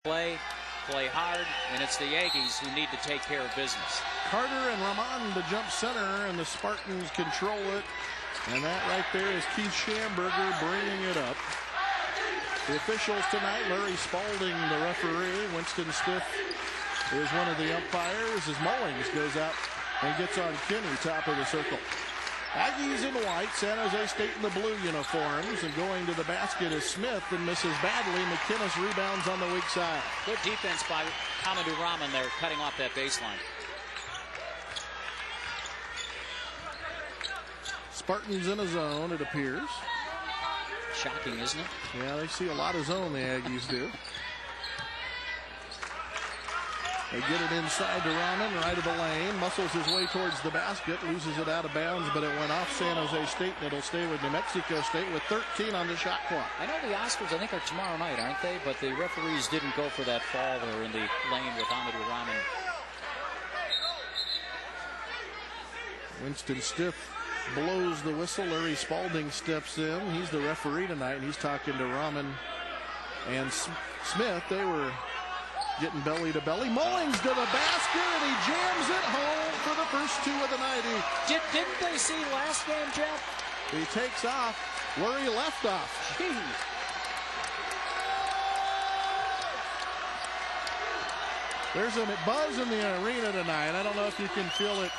play hard, and it's the Aggies who need to take care of business. Carter and Rahman to jump center, and the Spartans control it. And that right there is Keith Schamberger bringing it up. The officials tonight, Larry Spalding, the referee. Winston Stiff is one of the umpires as Mullings goes out and gets on Kinney, top of the circle. Aggies in white, San Jose State in the blue uniforms, and going to the basket is Smith and misses badly. McInnes rebounds on the weak side. Good defense by Hamidu Rahman there, cutting off that baseline. Spartans in a zone, it appears. Shocking, isn't it? Yeah, they see a lot of zone, the Aggies do. They get it inside to Rahman, right of the lane, muscles his way towards the basket, loses it out of bounds, but it went off San Jose State, and it'll stay with New Mexico State with 13 on the shot clock. I know the Oscars, I think, are tomorrow night, aren't they? But the referees didn't go for that fall there in the lane with Hamidu Rahman. Winston Stiff blows the whistle. Larry Spalding steps in. He's the referee tonight, and he's talking to Rahman and Smith. They were getting belly to belly. Mullings to the basket, and he jams it home for the first two of the night. Didn't they see last game, Jeff? He takes off where he left off. Jeez. There's a buzz in the arena tonight. I don't know if you can feel it,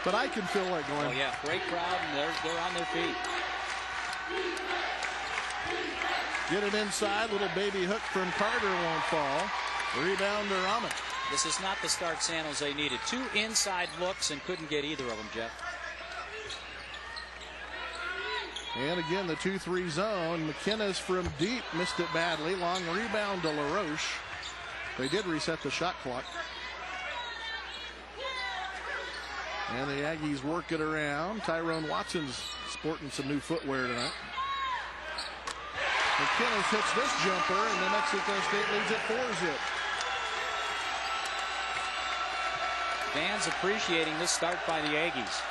but I can feel it going. Oh, yeah, great crowd, and they're on their feet. Get it inside. Little baby hook from Carter won't fall. Rebound to Rahman. This is not the start San Jose needed. Two inside looks and couldn't get either of them, Jeff. And again, the 2-3 zone. McInnes from deep missed it badly. Long rebound to LaRoche. They did reset the shot clock. And the Aggies work it around. Tyrone Watson's sporting some new footwear tonight. McInnes hits this jumper, and New Mexico State leads at 4-zip. Fans appreciating this start by the Aggies.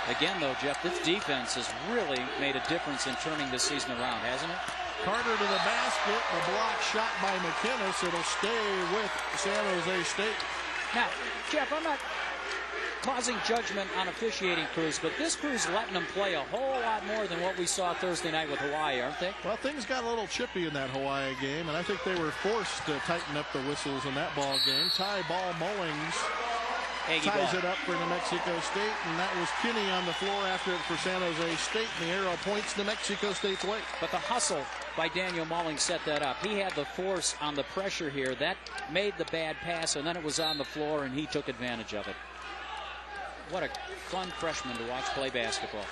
Again, though, Jeff, this defense has really made a difference in turning this season around, hasn't it? Carter to the basket. The block shot by McInnes. It'll stay with San Jose State. Now, Jeff, I'm not causing judgment on officiating crews, but this crew's letting them play a whole lot more than what we saw Thursday night with Hawaii, aren't they? Well, things got a little chippy in that Hawaii game, and I think they were forced to tighten up the whistles in that ball game. Tie ball. Mullings ties it up for New Mexico State, and that was Kinney on the floor after it for San Jose State, and the arrow points New Mexico State's way. But the hustle by Daniel Mullings set that up. He had the force on the pressure here. That made the bad pass, and then it was on the floor, and he took advantage of it. What a fun freshman to watch play basketball.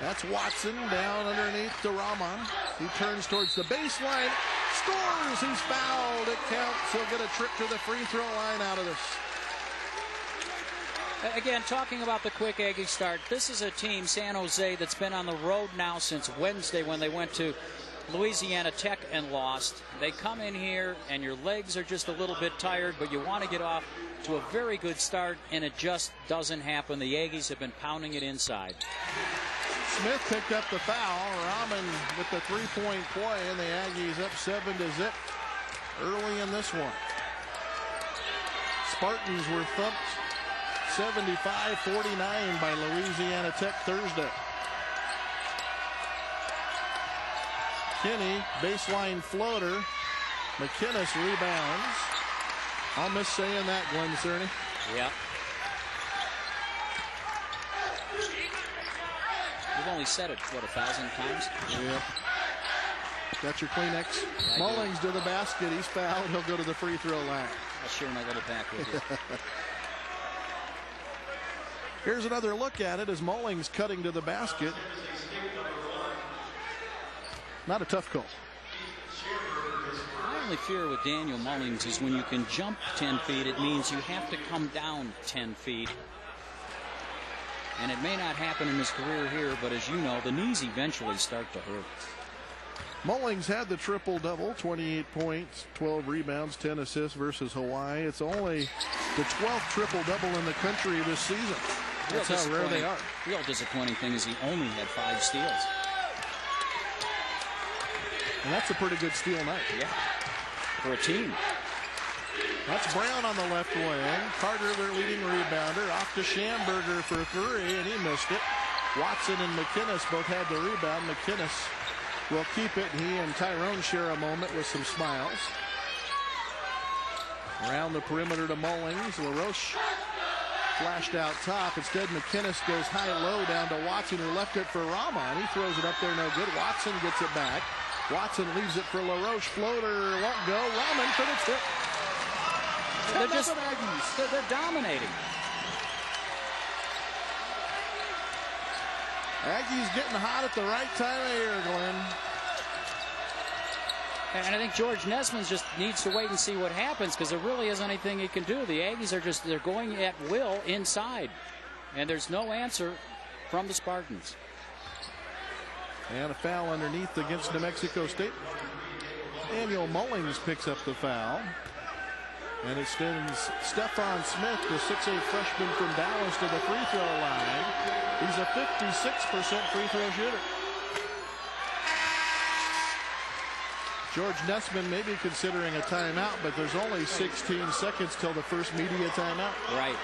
That's Watson down underneath to Rahman. He turns towards the baseline. Scores! He's fouled. It counts. He'll get a trip to the free throw line out of this. Again, talking about the quick Aggie start, this is a team, San Jose, that's been on the road now since Wednesday when they went to Louisiana Tech and lost. They come in here and your legs are just a little bit tired, but you want to get off to a very good start, and it just doesn't happen. The Aggies have been pounding it inside. Smith picked up the foul. Rahman with the three-point play, and the Aggies up 7-0 early in this one. Spartans were thumped 75-49 by Louisiana Tech Thursday. Kinney, baseline floater. McInnes rebounds. I'll miss saying that, Glenn Cerny. Yeah. You've only said it, what, 1,000 times? Yeah. Got your Kleenex? Mullings to the basket. He's fouled. He'll go to the free throw line. I'll share my little pack with you. Here's another look at it as Mullings cutting to the basket. Not a tough call. My only fear with Daniel Mullings is when you can jump 10 feet, it means you have to come down 10 feet. And it may not happen in his career here, but as you know, the knees eventually start to hurt. Mullings had the triple-double, 28 points, 12 rebounds, 10 assists versus Hawaii. It's only the 12th triple-double in the country this season. That's how rare they are. Real disappointing thing is he only had 5 steals. And that's a pretty good steal night. Yeah, for a team. That's Brown on the left wing. Carter, their leading rebounder, off to Schamberger for 3, and he missed it. Watson and McInnes both had the rebound. McInnes will keep it. He and Tyrone share a moment with some smiles. Around the perimeter to Mullings. LaRoche flashed out top. Instead, McInnes goes high-low down to Watson, who left it for Rahman. He throws it up there, no good. Watson gets it back. Watson leaves it for LaRoche. Floater won't go. Rahman for the tip. They're dominating. Aggies getting hot at the right time of year, Glenn. And I think George Nesman just needs to wait and see what happens, because there really isn't anything he can do. The Aggies are they're going at will inside, and there's no answer from the Spartans. And a foul underneath against New Mexico State. Daniel Mullings picks up the foul. And it sends Stephon Smith, the 6'8" freshman from Dallas, to the free throw line. He's a 56% free throw shooter. George Nesman may be considering a timeout, but there's only 16 seconds till the first media timeout. Right.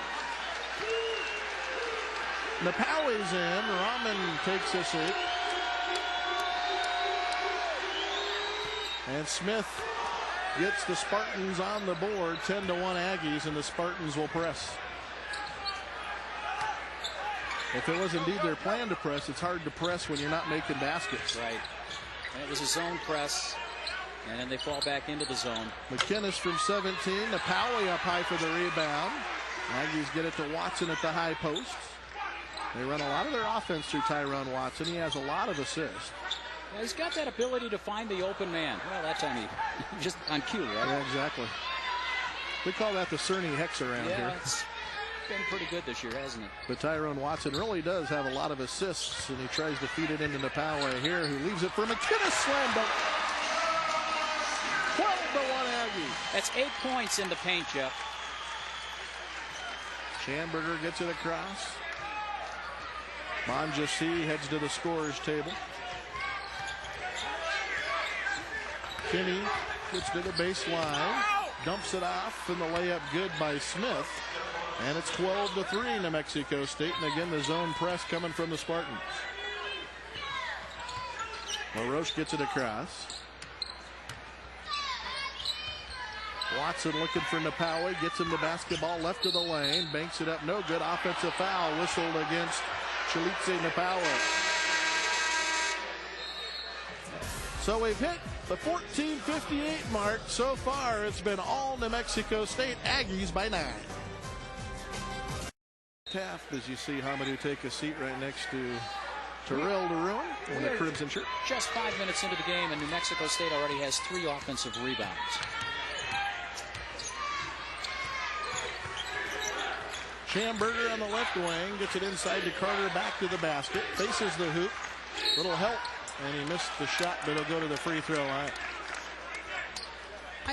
Napawi's in. Rahman takes a seat. And Smith gets the Spartans on the board. 10-1 Aggies, and the Spartans will press. If it was indeed their plan to press, it's hard to press when you're not making baskets. Right. And it was a zone press, and then they fall back into the zone. McInnes from 17. Napawi up high for the rebound. Aggies get it to Watson at the high post. They run a lot of their offense through Tyrone Watson. He has a lot of assists. Yeah, he's got that ability to find the open man. Well, that time he just on cue, right? Yeah, exactly. We call that the Cerny Hex around here. It's been pretty good this year, hasn't it? But Tyrone Watson really does have a lot of assists, and he tries to feed it into Napawi here, who leaves it for McInnes. Slam dunk. 12-1 Aggies. That's 8 points in the paint, Jeff. Schamberger gets it across. Monjasi heads to the scorer's table. Kinney gets to the baseline, dumps it off, and the layup good by Smith. And it's 12-3 New Mexico State. And again, the zone press coming from the Spartans. LaRoche gets it across. Watson looking for Napawi, gets him the basketball left of the lane, banks it up, no good. Offensive foul whistled against Chalitze Napawi. So we've hit the 14:58 mark. So far, it's been all New Mexico State. Aggies by 9. Taft, as you see Hamidu take a seat right next to Terrell DeRuin in the crimson shirt. Just 5 minutes into the game, and New Mexico State already has 3 offensive rebounds. Schamberger on the left wing, gets it inside to Carter, back to the basket, faces the hoop, little help, and he missed the shot, but he'll go to the free throw line.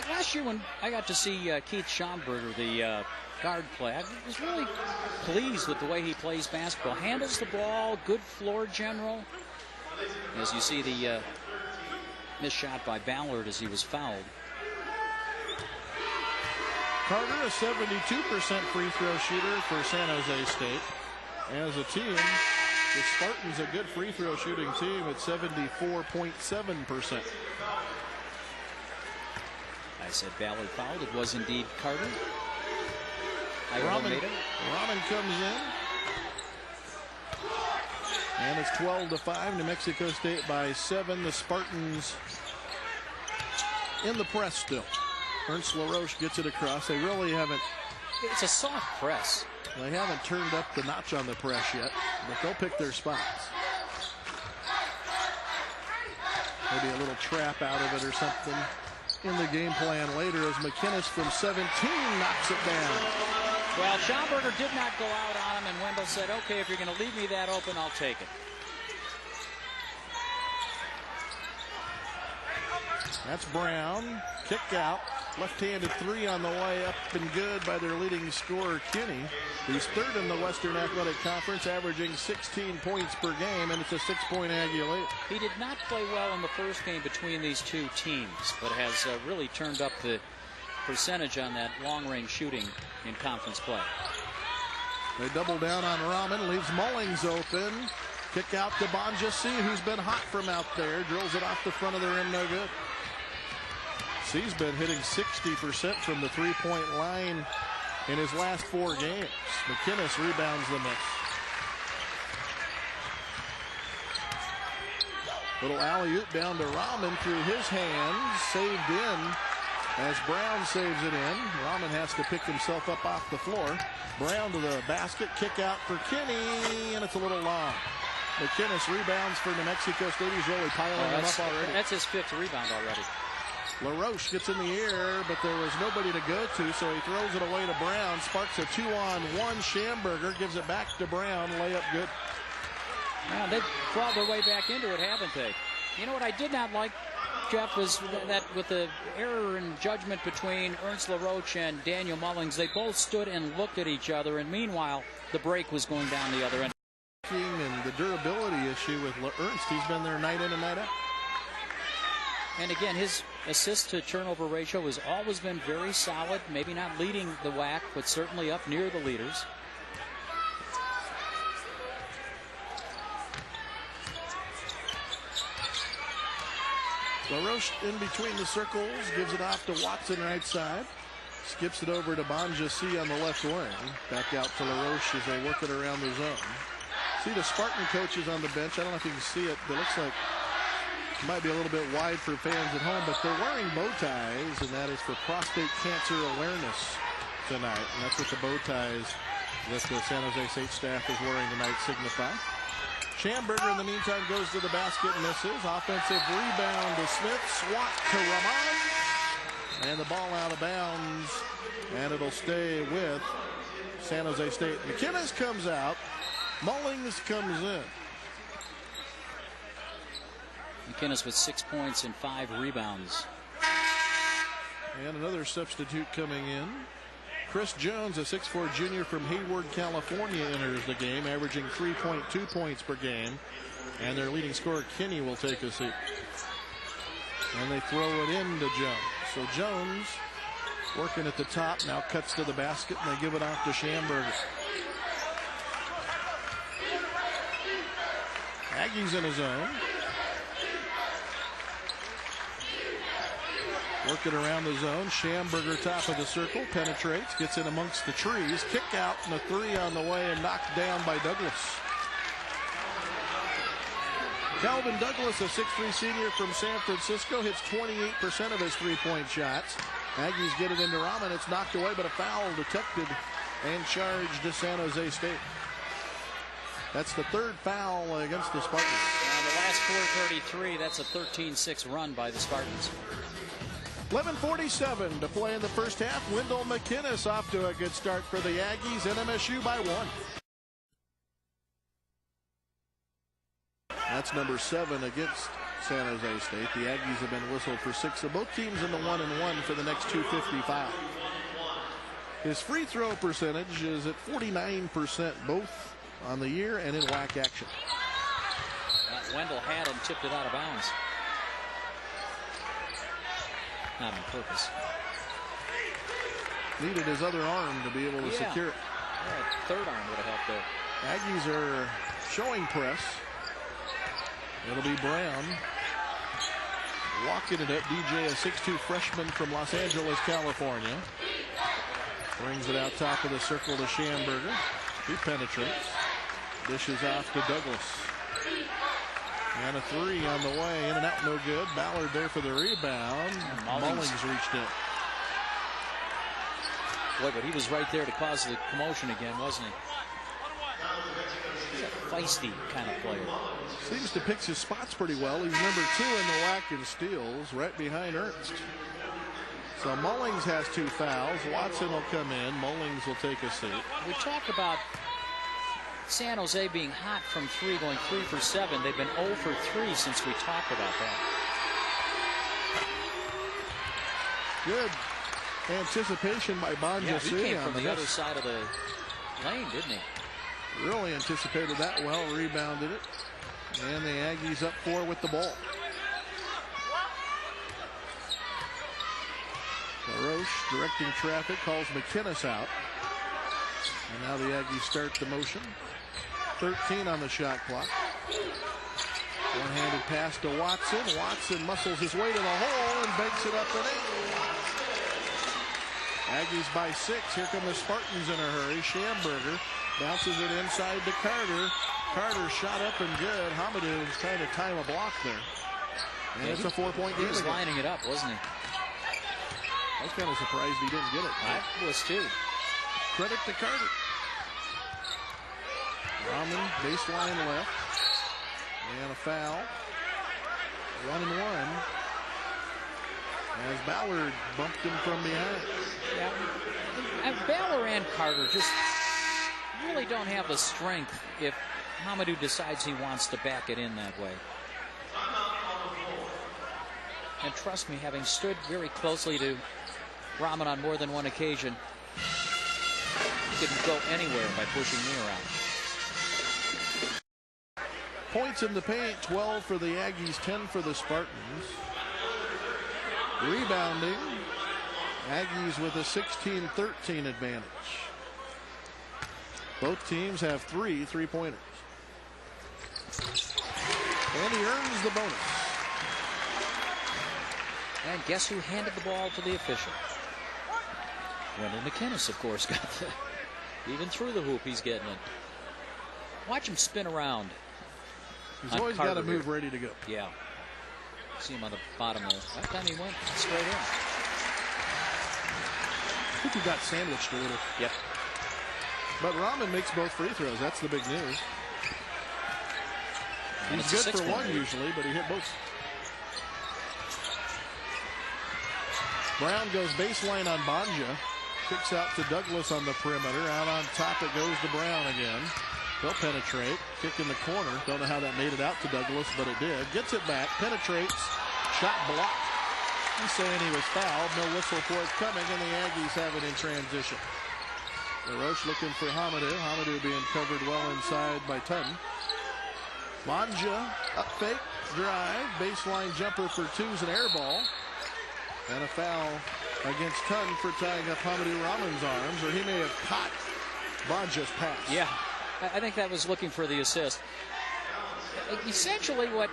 Last year when I got to see Keith Schamberger, the guard play, I was really pleased with the way he plays basketball. Handles the ball, good floor general. As you see the missed shot by Ballard as he was fouled. Carter, a 72% free throw shooter for San Jose State. As a team, the Spartans a good free throw shooting team at 74.7%. I said Ballard fouled. It was indeed Carter. Rahman comes in. And it's 12-5. New Mexico State by 7. The Spartans in the press still. Ernst LaRoche gets it across. They really haven't. It's a soft press. They haven't turned up the notch on the press yet, but they'll pick their spots. Maybe a little trap out of it or something in the game plan later as McInnes from 17 knocks it down. Well, Schamberger did not go out on him, and Wendell said, okay, if you're going to leave me that open, I'll take it. That's Brown. Kick out. Left-handed three on the way up and good by their leading scorer, Kinney. He's third in the Western Athletic Conference, averaging 16 points per game, and it's a 6-point Aggie lead. He did not play well in the first game between these two teams, but has really turned up the percentage on that long-range shooting in conference play. They double down on Rahman, leaves Mullings open. Kick out to Bonjasi, who's been hot from out there. Drills it off the front of the rim, no good. He's been hitting 60% from the three-point line in his last 4 games. McInnes rebounds the miss. Little alley-oop down to Rahman through his hands. Saved in as Brown saves it in. Rahman has to pick himself up off the floor. Brown to the basket. Kick out for Kinney, and it's a little long. McInnes rebounds for New Mexico State. He's really piling them up already. That's his 5th rebound already. LaRoche gets in the air, but there was nobody to go to, so he throws it away to Brown. Sparks a 2-on-1. Schamberger gives it back to Brown. Layup good. Well, they've crawled their way back into it, haven't they? You know what I did not like, Jeff, was that with the error in judgment between Ernst LaRoche and Daniel Mullings, they both stood and looked at each other, and meanwhile, the break was going down the other end. And the durability issue with Ernst, he's been there night in and night out. And again, his assist to turnover ratio has always been very solid. Maybe not leading the WAC, but certainly up near the leaders. LaRoche in between the circles, gives it off to Watson right side. Skips it over to Bonjasi on the left wing. Back out to LaRoche as they work it around the zone. See the Spartan coaches on the bench. I don't know if you can see it, but it looks like it might be a little bit wide for fans at home, but they're wearing bow ties, and that is for prostate cancer awareness tonight. And that's what the bow ties that the San Jose State staff is wearing tonight signify. Schamberger, in the meantime, goes to the basket and misses. Offensive rebound to Smith. Swat to Rahman. And the ball out of bounds. And it'll stay with San Jose State. McInnes comes out. Mullings comes in. McInnes with 6 points and 5 rebounds. And another substitute coming in. Chris Jones, a 6'4" junior from Hayward, California, enters the game, averaging 3.2 points per game. And their leading scorer, Kinney, will take a seat. And they throw it into Jones. So Jones, working at the top, now cuts to the basket, and they give it off to Schamberger. Aggies in his zone. Working around the zone. Schamberger, top of the circle, penetrates, gets in amongst the trees. Kick out and a 3 on the way and knocked down by Douglas. Calvin Douglas, a 6'3" senior from San Francisco, hits 28% of his three-point shots. Aggies get it into Rahman. It's knocked away, but a foul detected and charged to San Jose State. That's the 3rd foul against the Spartans. The last 4:33, that's a 13-6 run by the Spartans. 11:47 to play in the first half. Wendell McInnes off to a good start for the Aggies. NMSU by 1. That's number 7 against San Jose State. The Aggies have been whistled for 6. So both teams in the 1-1 for the next 2:55. His free throw percentage is at 49% both on the year and in WAC action. Wendell had him, tipped it out of bounds. Not on purpose. Needed his other arm to be able to secure it. Yeah, third arm would have helped there. Aggies are showing press. It'll be Brown. Walking it up. DJ, a 6'2" freshman from Los Angeles, California. Brings it out top of the circle to Schamberger. He penetrates. Dishes off to Douglas. And a 3 on the way. In and out, no good. Ballard there for the rebound. Mullings reached it. Boy, but he was right there to cause the commotion again, wasn't he? He's a feisty kind of player. Seems to pick his spots pretty well. He's number 2 in the WAC in steals, right behind Ernst. So Mullings has 2 fouls. Watson will come in. Mullings will take a seat. We talked about San Jose being hot from 3, going 3 for 7. They've been 0 for 3 since we talked about that. Good Anticipation by Bonja. Yeah, he came from the other side of the lane, didn't he? Really anticipated that well, rebounded it. And the Aggies up 4 with the ball. Roche directing traffic, calls McInnes out. And now the Aggies start the motion. 13 on the shot clock. One-handed pass to Watson. Watson muscles his way to the hole and banks it up and in. Aggies by 6. Here come the Spartans in a hurry. Schamberger bounces it inside to Carter. Carter shot up and good. Hamidu was trying to time a block there. And it's a 4-point game. He was lining it up, wasn't he? I was kind of surprised he didn't get it. I was too. Credit to Carter. Rahman, baseline left. And a foul. 1-1. As Ballard bumped him from behind. Yeah. And Ballard and Carter just really don't have the strength if Hamidu decides he wants to back it in that way. And trust me, having stood very closely to Rahman on more than one occasion, he couldn't go anywhere by pushing me around. Points in the paint, 12 for the Aggies, 10 for the Spartans. Rebounding, Aggies with a 16-13 advantage. Both teams have 3 3-pointers. And he earns the bonus. And guess who handed the ball to the official? Wendell McInnes, of course, got the, even through the hoop, he's getting it. Watch him spin around. He's always got to move ready to go. Yeah. See him on the bottom there. That time he went straight in. I think he got sandwiched a little. Yep. But Rahman makes both free throws. That's the big news. And he's good for one usually, but he hit both. Brown goes baseline on Bonja. Kicks out to Douglas on the perimeter. Out on top it goes to Brown again. They'll penetrate. Kick in the corner. Don't know how that made it out to Douglas, but it did. Gets it back. Penetrates. Shot blocked. He's saying he was fouled. No whistle for it coming, and the Aggies have it in transition. Roche looking for Hamidu. Hamidu being covered well inside by Tutton. Bonja up fake. Drive. Baseline jumper for 2's an air ball. And a foul against Tutton for tying up Hamidu Rahman's arms, or he may have caught Bonja's pass. Yeah. I think that was looking for the assist. Essentially what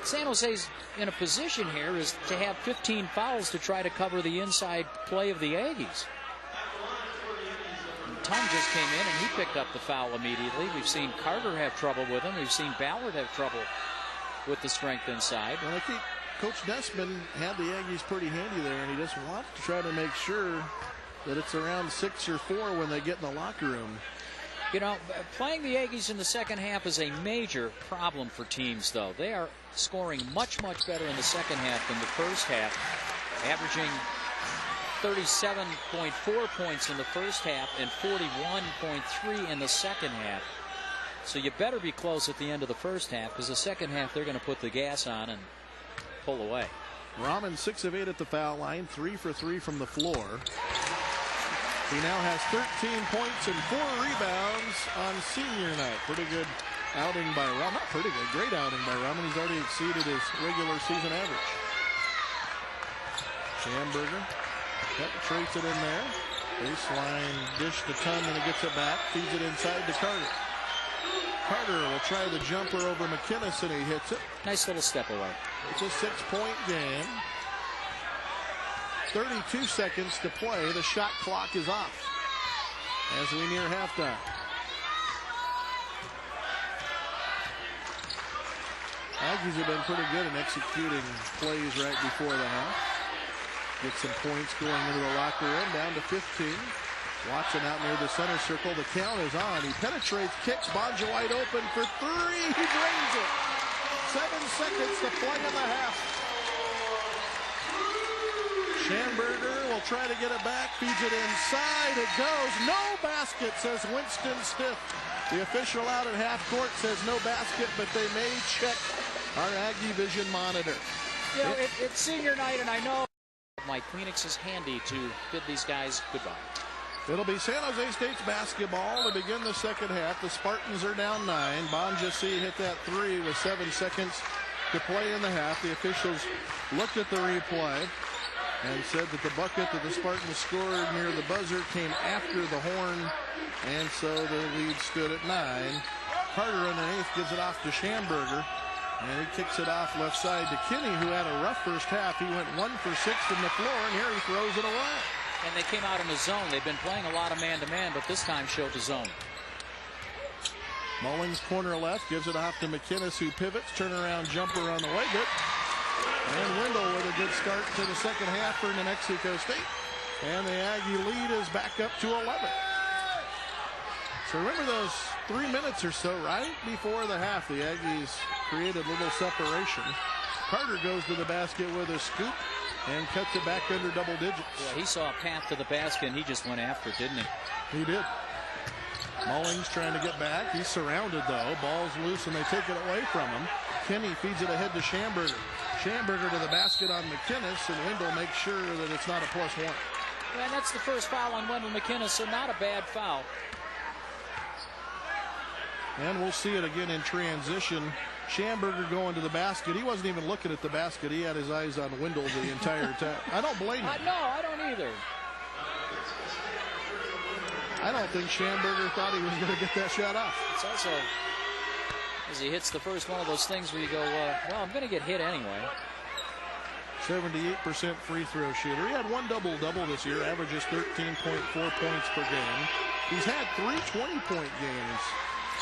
San Jose's in a position here is to have 15 fouls to try to cover the inside play of the Aggies. And Tung just came in and he picked up the foul immediately. We've seen Carter have trouble with him. We've seen Ballard have trouble with the strength inside. Well, I think Coach Nessman had the Aggies pretty handy there, and he just wants to try to make sure that it's around 6 or 4 when they get in the locker room. You know, playing the Aggies in the second half is a major problem for teams, though. They are scoring much, much better in the second half than the first half, averaging 37.4 points in the first half and 41.3 in the second half. So you better be close at the end of the first half, because the second half they're going to put the gas on and pull away. Rahman 6 of 8 at the foul line, 3 for 3 from the floor. He now has 13 points and 4 rebounds on senior night. Pretty good outing by Rahman. Not pretty good, great outing by Rahman. He's already exceeded his regular season average. Schamberger penetrates it in there. Baseline dish to Tutton, and he gets it back. Feeds it inside to Carter. Carter will try the jumper over McInnes, and he hits it. Nice little step away. It's a 6-point game. 32 seconds to play. The shot clock is off as we near halftime. Aggies have been pretty good in executing plays right before the half. Get some points going into the locker room. Down to 15. Watson out near the center circle. The count is on. He penetrates, kicks. Bonja wide open for 3. He drains it. 7 seconds to play in the half. Schamberger will try to get it back. Feeds it inside. It goes. No basket, says Winston Stiff. The official out at half court says no basket, but they may check our Aggie Vision monitor. You know, it's senior night, and I know My Kleenex is handy to bid these guys goodbye. It'll be San Jose State's basketball to begin the second half. The Spartans are down 9. Bonjassi hit that 3 with 7 seconds to play in the half. The officials looked at the replay and said that the bucket that the Spartans scored near the buzzer came after the horn, and so the lead stood at 9. Carter underneath gives it off to Schamberger, and he kicks it off left side to Kinney, who had a rough first half. He went 1 for 6 from the floor, and here he throws it away. And they came out in the zone. They've been playing a lot of man-to-man, but this time showed the zone. Mullings corner left, gives it off to McInnes, who pivots, turnaround jumper on the way. Good. And Wendell with a good start to the second half for New Mexico State. And the Aggie lead is back up to 11. So remember those 3 minutes or so right before the half, the Aggies created a little separation. Carter goes to the basket with a scoop and cuts it back under double digits. Yeah, he saw a path to the basket, and he just went after it, didn't he? He did. Mullings trying to get back. He's surrounded, though. Ball's loose, and they take it away from him. Kinney feeds it ahead to Schamberger. Schamberger to the basket on McInnes, and Wendell makes sure that it's not a +1. And that's the first foul on Wendell McInnes, so not a bad foul. And we'll see it again in transition. Schamberger going to the basket. He wasn't even looking at the basket. He had his eyes on Wendell the entire time. I don't blame him. No, I don't either. I don't think Schamberger thought he was going to get that shot off. It's also, as he hits the first one of those things where you go, well, I'm going to get hit anyway. 78% free throw shooter. He had 1 double-double this year, averages 13.4 points per game. He's had 3 20-point games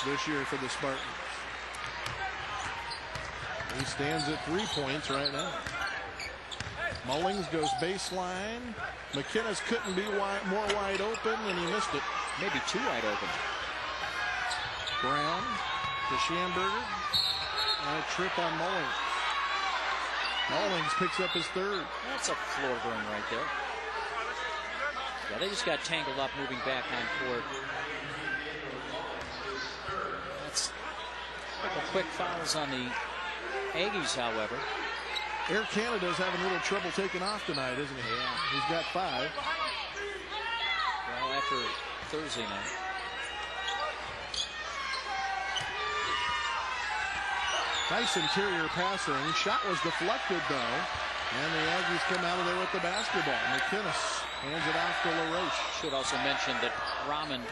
this year for the Spartans. He stands at 3 points right now. Mullings goes baseline. McInnes couldn't be more wide open, and he missed it. Maybe too wide open. Brown to Schamberger. And a trip on Mullings. Mullings picks up his 3rd. That's a floor burn right there. Yeah, they just got tangled up moving back on court. That's a couple quick fouls on the Aggies, however. Air Canada's having a little trouble taking off tonight, isn't he? Yeah. He's got 5. Well, after Thursday night. Nice interior passing. Shot was deflected, though. And the Aggies come out of there with the basketball. McInnes hands it off to LaRoche. Should also mention that Rahman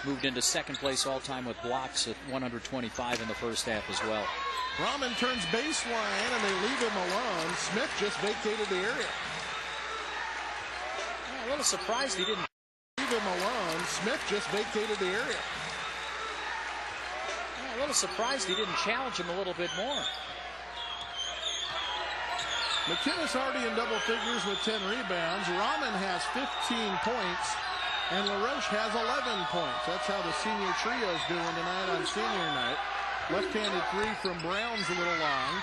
moved into second place all-time with blocks at 125 in the first half as well. Rahman turns baseline, and they leave him alone. Smith just vacated the area. Yeah, a little surprised he didn't. Leave him alone. Smith just vacated the area. Yeah, a little surprised he didn't challenge him a little bit more. McInnes already in double figures with 10 rebounds. Rahman has 15 points, and LaRoche has 11 points. That's how the senior trio's doing tonight on senior night. Left-handed 3 from Brown's a little long.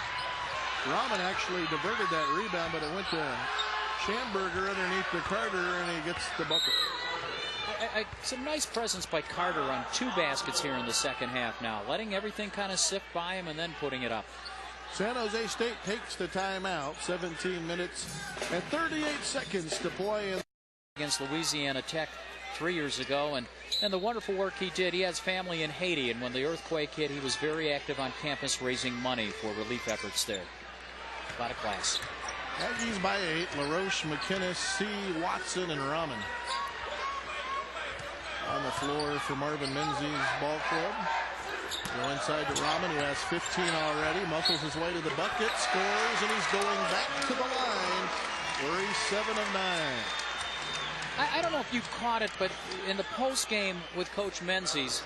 Rahman actually diverted that rebound, but it went to Schamberger underneath the Carter, and he gets the bucket. Some nice presence by Carter on 2 baskets here in the second half now, letting everything kind of sift by him and then putting it up. San Jose State takes the timeout. 17 minutes and 38 seconds to play against Louisiana Tech 3 years ago, and the wonderful work he did. He has family in Haiti, and when the earthquake hit, he was very active on campus raising money for relief efforts there. A lot of class. Aggies by 8. LaRoche, McInnes, C. Watson, and Rahman. On the floor for Marvin Menzies' ball club. Go inside to Rahman, who has 15 already. Muscles his way to the bucket, scores, and he's going back to the line where he's 7 of 9. I don't know if you caught it, but in the post game with Coach Menzies,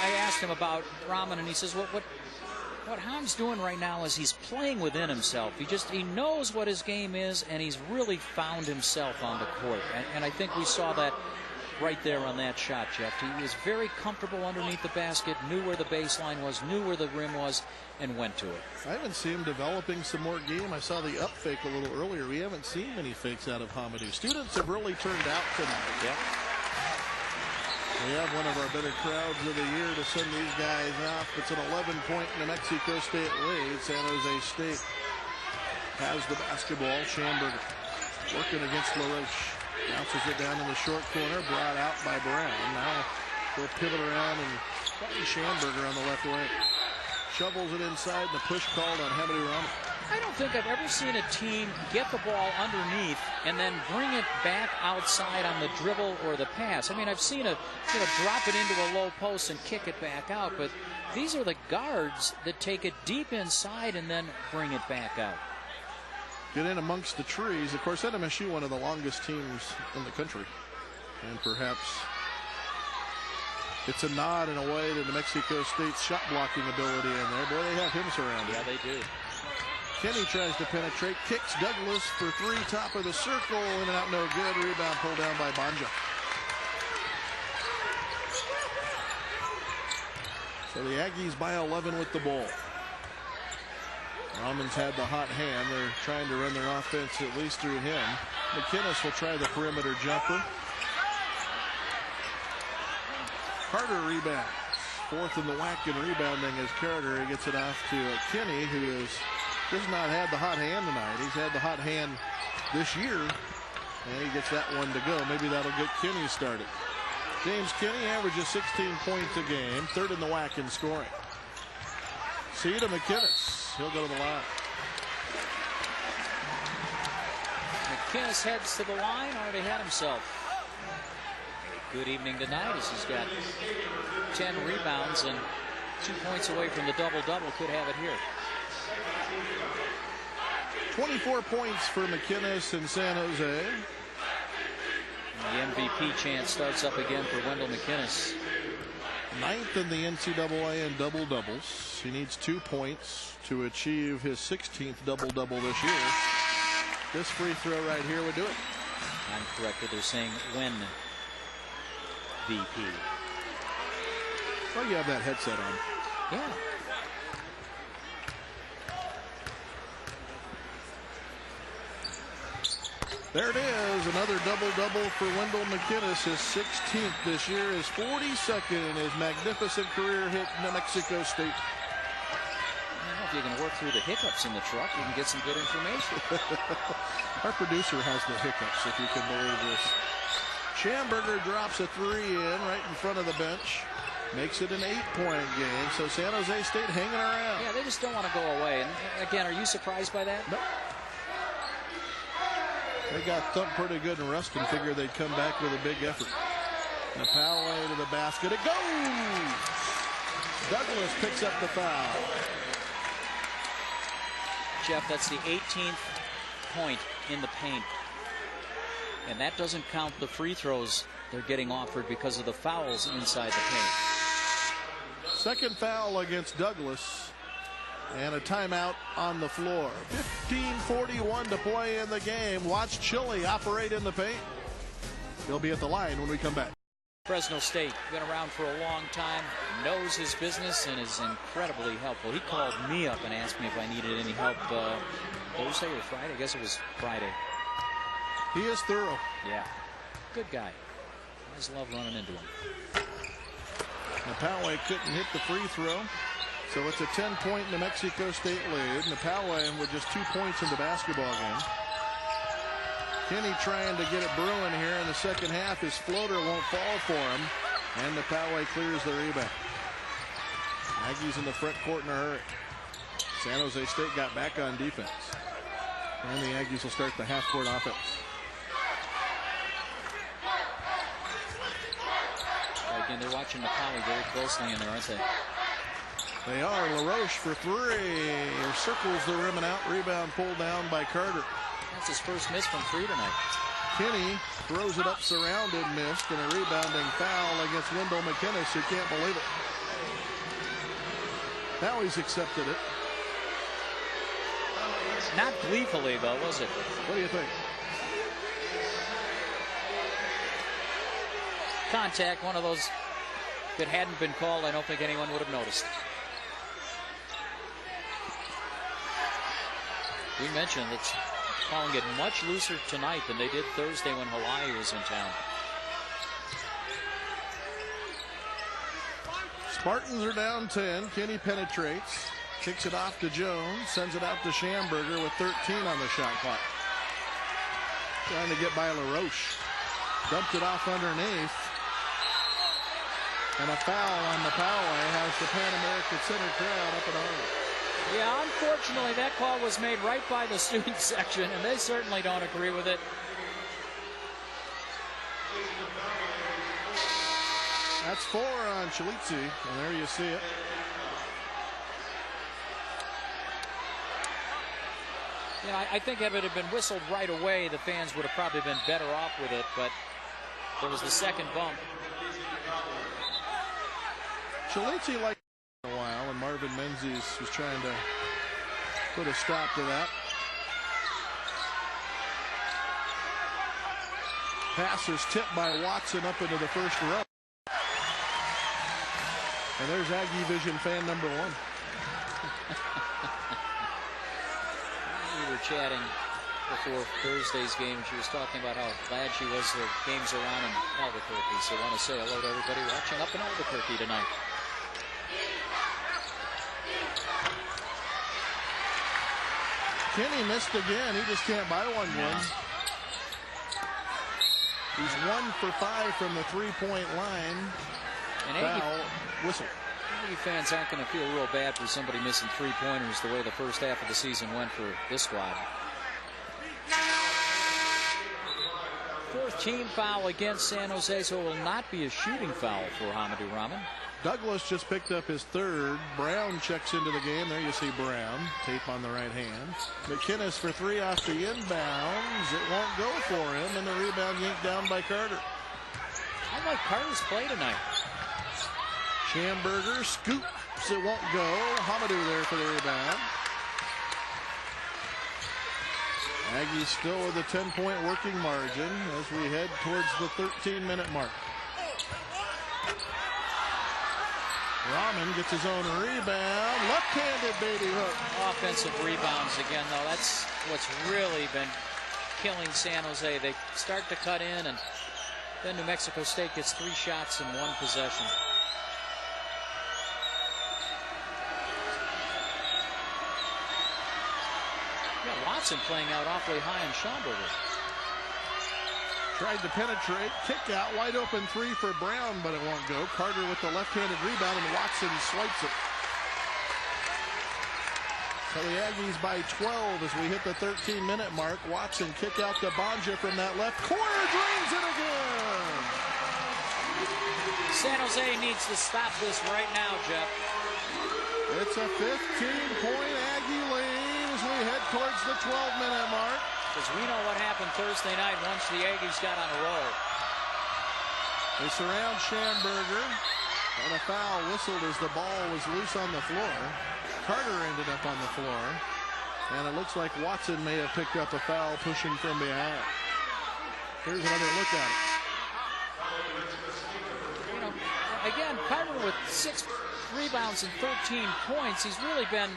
I asked him about Rahman, and he says, what Ham's doing right now is he's playing within himself. He knows what his game is, and he's really found himself on the court. And I think we saw that right there on that shot, Jeff. He was very comfortable underneath the basket, knew where the baseline was, knew where the rim was, and went to it. I haven't seen him developing some more game. I saw the up fake a little earlier. We haven't seen many fakes out of Hamidu. Students have really turned out tonight. Yeah. We have one of our better crowds of the year to send these guys off. It's an 11-point New Mexico State lead. San Jose State has the basketball. Schamberger working against LaRoche. Bounces it down in the short corner, brought out by Brown. Now they'll pivot around and find Schamberger on the left wing. Shovels it inside, and the push called on Hamidu Rahman. I don't think I've ever seen a team get the ball underneath and then bring it back outside on the dribble or the pass. I mean, I've seen a drop it into a low post and kick it back out, but these are the guards that take it deep inside and then bring it back out. Get in amongst the trees. Of course, NMSU, one of the longest teams in the country, and perhaps it's a nod in a way to New Mexico State's shot blocking ability in there. Boy, they have him surrounded. Yeah, they do. Kenny tries to penetrate, kicks Douglas for three, top of the circle, in and out, no good. Rebound pulled down by Banja. So the Aggies by 11 with the ball. Rahman's had the hot hand. They're trying to run their offense at least through him. McInnes will try the perimeter jumper. Carter rebounds. Fourth in the WAC in rebounding as Carter gets it off to Kenny, who does not have the hot hand tonight. He's had the hot hand this year, and he gets that one to go. Maybe that'll get Kenny started. James Kenny averages 16 points a game, third in the WAC in scoring. See to McInnes. He'll go to the line. McInnes heads to the line, already had himself a good evening tonight as he's got 10 rebounds and 2 points away from the double-double. Could have it here. 24 points for McInnes in San Jose. The MVP chant starts up again for Wendell McInnes. 9th in the NCAA in double-doubles. He needs 2 points to achieve his 16th double-double this year. This free throw right here would do it. I'm corrected. They're saying when VP. Well, you have that headset on. Yeah. There it is, another double-double for Wendell McInnes, his 16th this year, his 42nd in his magnificent career hit New Mexico State. I don't know if you can work through the hiccups in the truck. You can get some good information. Our producer has the hiccups, if you can believe this. Schamberger drops a three in right in front of the bench. Makes it an 8-point game, so San Jose State hanging around. Yeah, they just don't want to go away. And again, are you surprised by that? No. They got thumped pretty good in Ruston. Figured they'd come back with a big effort. Napalway to the basket. It goes! Douglas picks up the foul. Jeff, that's the 18th point in the paint. And that doesn't count the free throws they're getting offered because of the fouls inside the paint. Second foul against Douglas. And a timeout on the floor. 15:41 to play in the game. Watch Chile operate in the paint. He'll be at the line when we come back. Fresno State, been around for a long time, knows his business, and is incredibly helpful. He called me up and asked me if I needed any help Thursday or Friday. I guess it was Friday. He is thorough. Yeah. Good guy. I just love running into him. Napalway couldn't hit the free throw. So it's a 10-point New Mexico State lead. Napalway with just 2 points in the basketball game. Kenny trying to get it brewing here in the second half. His floater won't fall for him. And Napalway clears the rebound. Aggies in the front court in a hurry. San Jose State got back on defense. And the Aggies will start the half-court offense. Again, they're watching Napalway very closely in there, aren't they? They are. LaRoche for three. Circles the rim and out. Rebound pulled down by Carter. That's his first miss from three tonight. Kenny throws it up, surrounded, missed, and a rebounding foul against Wendell McInnes, who can't believe it. Now he's accepted it. Not gleefully, though, was it? What do you think? Contact, one of those that hadn't been called. I don't think anyone would have noticed. We mentioned that calling it much looser tonight than they did Thursday when Hawaii was in town. Spartans are down 10. Kenny penetrates. Kicks it off to Jones, sends it out to Schamberger with 13 on the shot clock. Trying to get by LaRoche. Dumped it off underneath. And a foul on the foul way has the Pan American Center crowd up in arms. Yeah, unfortunately, that call was made right by the student section, and they certainly don't agree with it. That's 4 on Chalitzi, and there you see it. You know, I think if it had been whistled right away, the fans would have probably been better off with it, but there was the second bump. Chalitzi liked it a while, and Marvin Menzies was trying to put a stop to that. Passers tipped by Watson up into the first row. And there's Aggie Vision fan number 1. We were chatting before Thursday's game, and she was talking about how glad she was the games are on in Albuquerque. So I want to say hello to everybody watching up in Albuquerque tonight. Kenny missed again. He just can't buy one win. He's 1 for 5 from the three-point line. And foul, whistle. Aggie fans aren't going to feel real bad for somebody missing three-pointers the way the first half of the season went for this squad. 4th team foul against San Jose, so it will not be a shooting foul for Hamidu Rahman. Douglas just picked up his 3rd. Brown checks into the game. There you see Brown. Tape on the right hand. McInnes for 3 off the inbounds. It won't go for him, and the rebound yanked down by Carter. I like Carter's play tonight. Schamberger scoops. It won't go. Hamidu there for the rebound. Aggies still with a 10-point working margin as we head towards the 13-minute mark. Rahman gets his own rebound. Left-handed baby hook. Offensive rebounds again, though. That's what's really been killing San Jose. They start to cut in, and then New Mexico State gets 3 shots in 1 possession. Yeah, Watson playing out awfully high on Schamberger. Tried to penetrate, kick out, wide open 3 for Brown, but it won't go. Carter with the left-handed rebound, and Watson swipes it. So the Aggies by 12 as we hit the 13-minute mark. Watson kick out to Bonja from that left corner, drains it again. San Jose needs to stop this right now, Jeff. It's a 15-point Aggie lead as we head towards the 12-minute mark. Because we know what happened Thursday night once the Aggies got on a roll. They surround Schamberger, and a foul whistled as the ball was loose on the floor. Carter ended up on the floor, and it looks like Watson may have picked up a foul pushing from behind. Here's another look at it. You know, again, Carter with 6 rebounds and 13 points. He's really been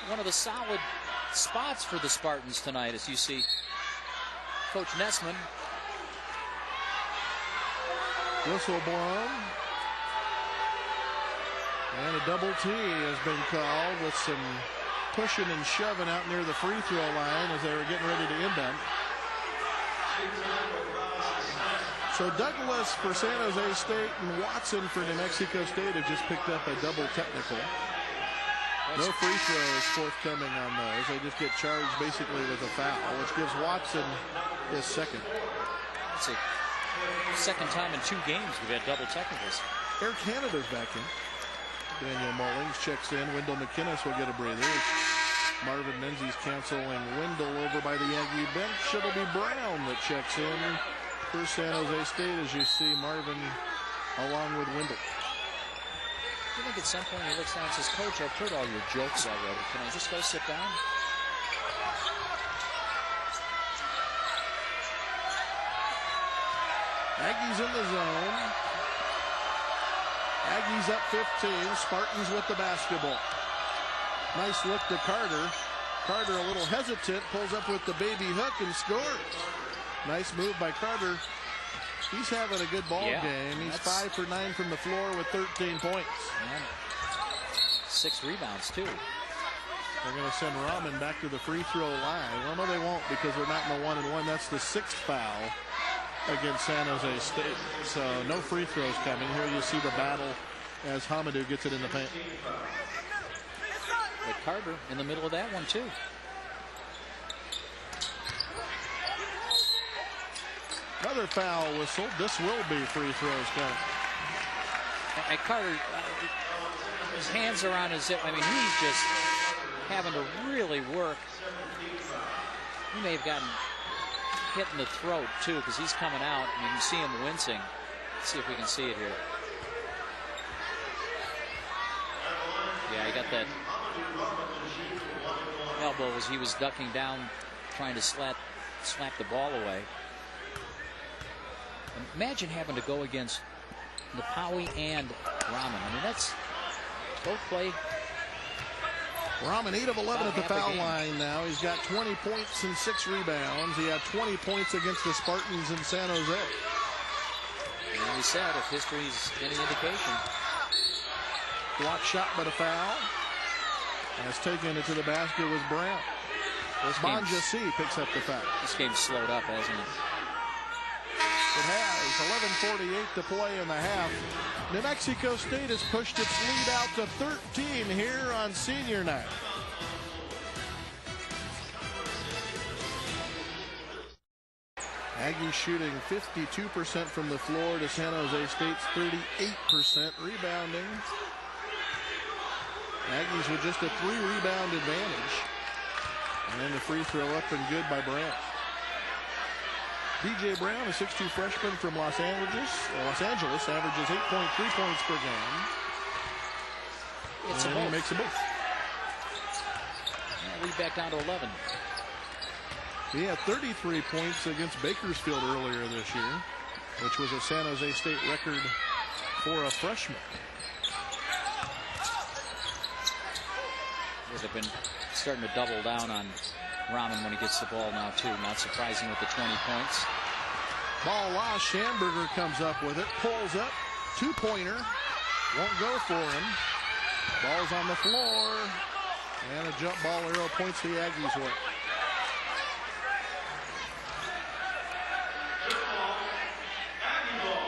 one of the solid spots for the Spartans tonight, as you see Coach Nessman. Whistle blown. And a double T has been called with some pushing and shoving out near the free throw line as they were getting ready to inbound. So Douglas for San Jose State and Watson for New Mexico State have just picked up a double technical. No free throws forthcoming on those. They just get charged basically with a foul, which gives Watson his 2nd. It's a 2nd time in 2 games we've had double technicals. Air Canada's back in. Daniel Mullings checks in. Wendell McInnes will get a breather. Marvin Menzies canceling Wendell over by the Aggie bench. It'll be Brown that checks in for San Jose State, as you see Marvin along with Wendell. I think at some point he looks down and says, Coach, I've heard all your jokes already. Can I just go sit down? Aggies in the zone. Aggies up 15. Spartans with the basketball. Nice look to Carter. Carter a little hesitant, pulls up with the baby hook and scores. Nice move by Carter. He's having a good ball game. He's 5 for 9 from the floor with 13 points. And 6 rebounds, too. They're going to send Rahman back to the free throw line. Well, no, they won't, because they're not in the 1-and-1. That's the 6th foul against San Jose State. So no free throws coming. Here you see the battle as Hamidu gets it in the paint. But Carter in the middle of that one, too. Another foul whistle. This will be free throws coming. And Carter, his hands are on his hip. I mean, he's just having to really work. He may have gotten hit in the throat, too, because he's coming out. And you can see him wincing. Let's see if we can see it here. Yeah, he got that elbow as he was ducking down, trying to slap the ball away. Imagine having to go against Napawi and Rahman. I mean, that's both play. Rahman 8 of 11 at the foul line now. He's got 20 points and 6 rebounds. He had 20 points against the Spartans in San Jose. And we said, if history's any indication. Block shot, but a foul. Has taken it to the basket was Brown. Bonjasi picks up the foul. This game's slowed up, hasn't it? It has. 11:48 to play in the half. New Mexico State has pushed its lead out to 13 here on senior night. Aggies shooting 52% from the floor to San Jose State's 38% rebounding. Aggies with just a 3-rebound advantage. And then the free throw up and good by Brown. DJ Brown, a 6'2 freshman from Los Angeles, averages 8.3 points per game. It's and he makes a both. Lead back down to 11. He had 33 points against Bakersfield earlier this year, which was a San Jose State record for a freshman. They've been starting to double down on Rahman when he gets the ball now, too. Not surprising with the 20 points. Ball lost. Schamberger comes up with it. Pulls up. 2-pointer. Won't go for him. Ball's on the floor. And a jump ball arrow points the Aggies way.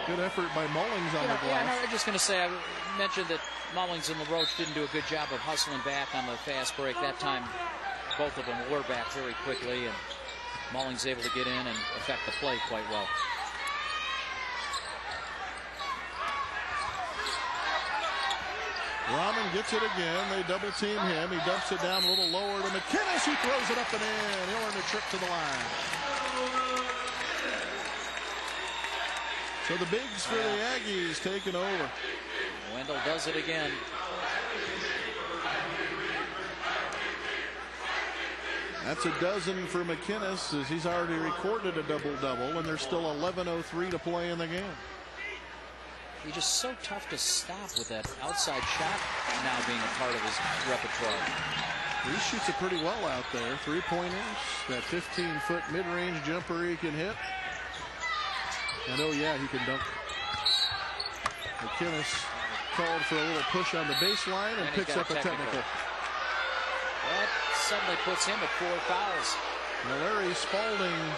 Good effort by Mullings on the glass. Yeah, I was just going to say, I mentioned that Mullings and LaRoche didn't do a good job of hustling back on the fast break. That time, both of them were back very quickly, and Mullings able to get in and affect the play quite well. Rahman gets it again. They double team him. He dumps it down a little lower to McInnes, who throws it up and in. He'll earn a trip to the line. So the bigs for the Aggies taking over. Wendell does it again. That's a dozen for McInnes, as he's already recorded a double-double, and there's still 11:03 to play in the game. He's just so tough to stop with that outside shot now being a part of his repertoire. He shoots it pretty well out there. 3-pointers, that 15-foot mid-range jumper he can hit. And oh yeah, he can dunk. McInnes called for a little push on the baseline and picks up a technical. That suddenly puts him at 4 fouls. Now Larry Spalding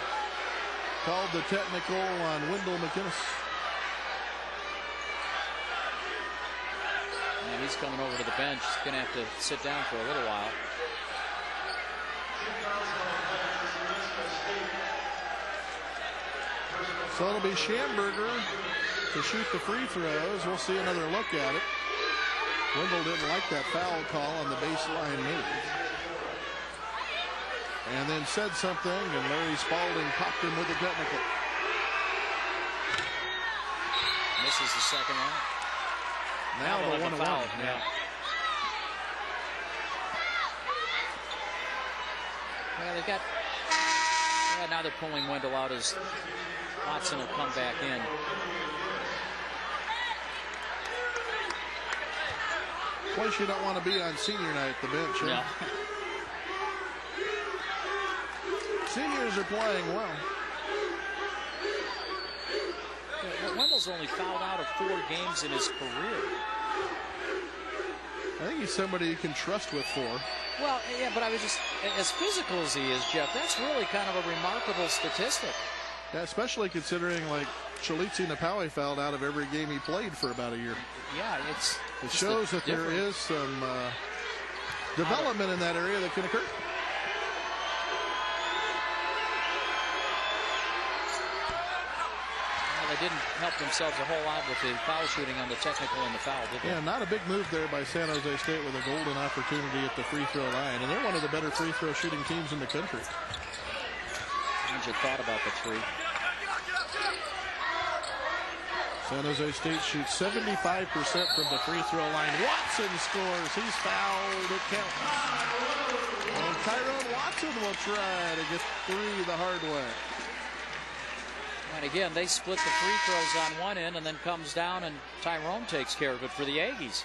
called the technical on Wendell McInnes. And he's coming over to the bench. He's going to have to sit down for a little while. So it'll be Schamberger to shoot the free throws. We'll see another look at it. Wendell didn't like that foul call on the baseline move. And then said something, and Larry Spalding popped him with a technical. Misses the second one. Now the 1-1. Yeah. Well, they got. Yeah, now they're pulling Wendell out as Watson will come back in. Place you don't want to be on senior night at the bench. Huh? No. Seniors are playing well. Yeah, Wendell's only fouled out of 4 games in his career. I think he's somebody you can trust with 4. Well, yeah, but I was just, as physical as he is, Jeff, that's really kind of a remarkable statistic. Yeah, especially considering, like, Chalitzi Napawe fouled out of every game he played for about a year. Yeah, it shows that there is some development in that area that can occur. Well, they didn't help themselves a whole lot with the foul shooting on the technical and the foul, did they? Yeah, not a big move there by San Jose State with a golden opportunity at the free throw line. And they're one of the better free throw shooting teams in the country. How'd you thought about the 3? San Jose State shoots 75% from the free throw line. Watson scores. He's fouled. It counts. And Tyrone Watson will try to get 3 the hard way. And again, they split the free throws on one end and then comes down and Tyrone takes care of it for the Aggies.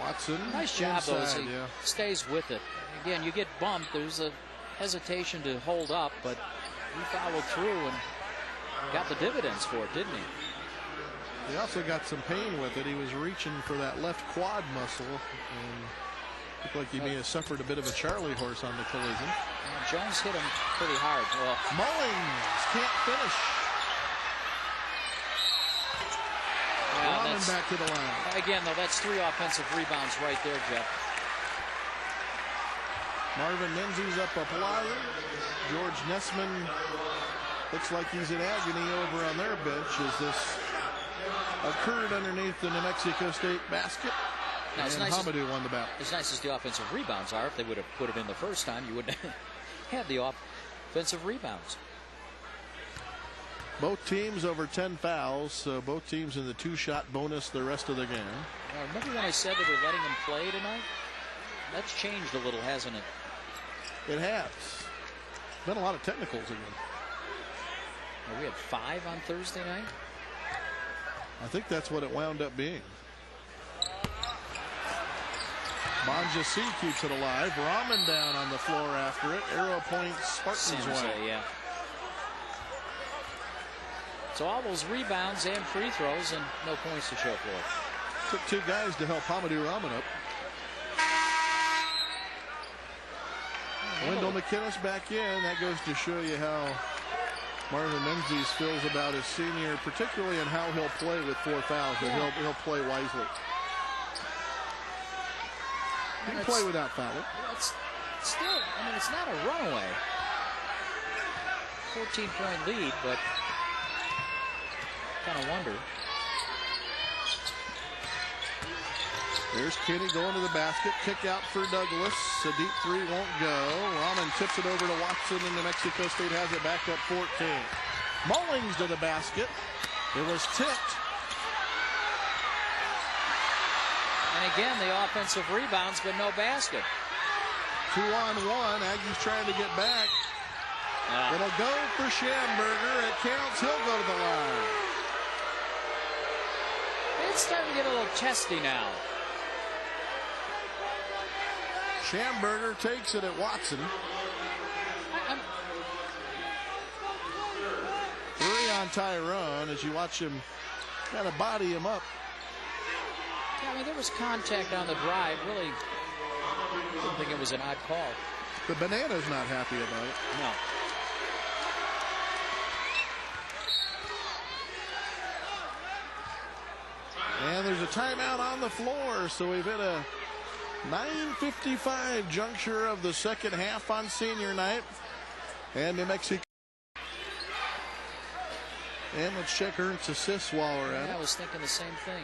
Watson. Nice job, though, as he yeah. stays with it. Again, you get bumped. There's a hesitation to hold up, but he followed through and got the dividends for it, didn't he? He also got some pain with it. He was reaching for that left quad muscle and looked like he may have suffered a bit of a Charlie horse on the collision. And Jones hit him pretty hard. Well, Mullings can't finish. Rahman back to the line. Again, though, that's 3 offensive rebounds right there, Jeff. Marvin Menzies up a plaza. George Nessman looks like he's in agony over on their bench as this occurred underneath the New Mexico State basket. Now, and Hamidu won the battle. As nice as the offensive rebounds are, if they would have put him in the first time, you wouldn't have the offensive rebounds. Both teams over 10 fouls, so both teams in the 2-shot bonus the rest of the game. Remember when I said they were letting him play tonight? That's changed a little, hasn't it? It has. Been a lot of technicals again. We had 5 on Thursday night. I think that's what it wound up being. Monjasi keeps it alive. Rahman down on the floor after it. Arrow point Spartans way. Yeah. So all those rebounds and free throws and no points to show for it. Took 2 guys to help Hamidu Rahman up. Wendell McKinnis back in. That goes to show you how Marvin Menzies feels about his senior, particularly in how he'll play with 4 fouls. Yeah. He'll play wisely. He can play without fouling. It's still, I mean, it's not a runaway. 14-point lead, but kind of wonder. There's Kinney going to the basket. Kick out for Douglas. A deep 3 won't go. Rahman tips it over to Watson, and New Mexico State has it back up 14. Mullings to the basket. It was tipped. And again, the offensive rebounds, but no basket. 2-on-1. Aggies trying to get back. It'll go for Schamberger. It counts. He'll go to the line. It's starting to get a little testy now. Schamberger takes it at Watson. 3 on Tyrone as you watch him kind of body him up. Yeah, I mean, there was contact on the drive. Really, I didn't think it was an odd call. The Banana's not happy about it. No. And there's a timeout on the floor, so we've hit a 9:55 juncture of the second half on senior night. And New Mexico. And let's check Ernst's assists while we're at it. I was thinking the same thing.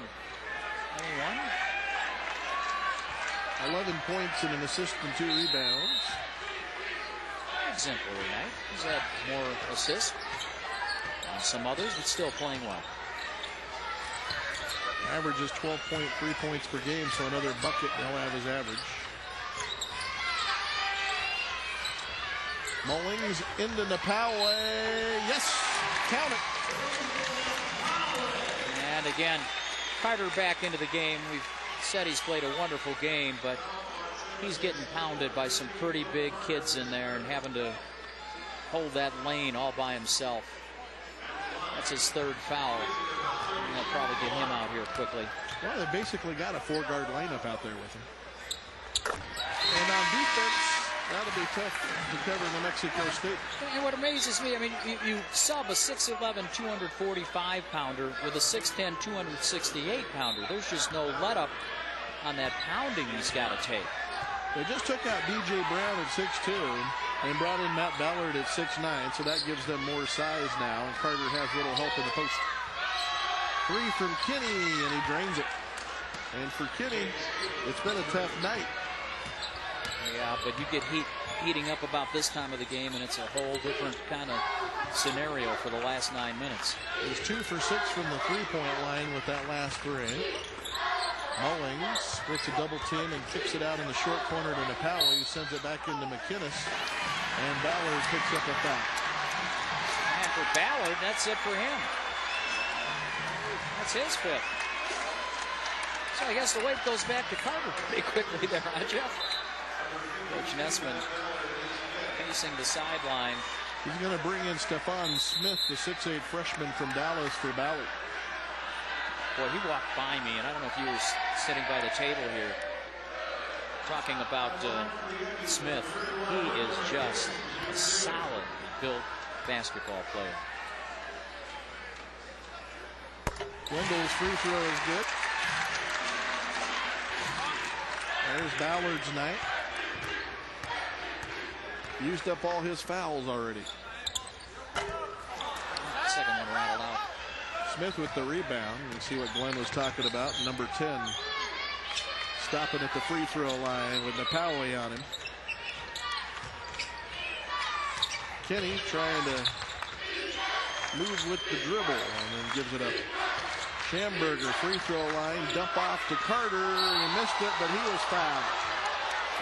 11 points and an assist and 2 rebounds. Exemplary night. He's had more assists than some others, but still playing well. Averages 12.3 points per game, so another bucket he'll have his average. Mullings into Napawe. Yes, count it. And again, Carter back into the game. We've said he's played a wonderful game, but he's getting pounded by some pretty big kids in there and having to hold that lane all by himself. That's his 3rd foul. They'll probably get him out here quickly. Well, they basically got a 4-guard lineup out there with him. And on defense, that'll be tough to cover New Mexico State. And what amazes me, I mean, you sub a 6'11", 245-pounder with a 6'10", 268-pounder. There's just no let-up on that pounding he's got to take. They just took out D.J. Brown at 6'2", and brought in Matt Ballard at 6'9", so that gives them more size now, and Carter has little help in the post. 3 from Kinney, and he drains it. And for Kinney, it's been a tough night. Yeah, but you get heating up about this time of the game, and it's a whole different kind of scenario for the last 9 minutes. He's 2 for 6 from the three-point line with that last 3. Mullings splits a double team and kicks it out in the short corner to Napoli. He sends it back into McInnes, and Ballard picks up a foul. And for Ballard, that's it for him. That's his fifth. So I guess the weight goes back to Carter pretty quickly there, huh, Jeff? Coach Nessman pacing the sideline. He's going to bring in Stephon Smith, the 6'8" freshman from Dallas, for Ballard. Boy, he walked by me, and I don't know if you were sitting by the table here talking about Smith. He is just a solid built basketball player. Wendell's free throw is good. There's Ballard's night. Used up all his fouls already. Second one rattled out. Smith with the rebound. You see what Glenn was talking about. Number 10 stopping at the free throw line with Napoli on him. Kinney trying to move with the dribble and then gives it up. Schamberger, free throw line, dump off to Carter. He missed it, but he was fouled.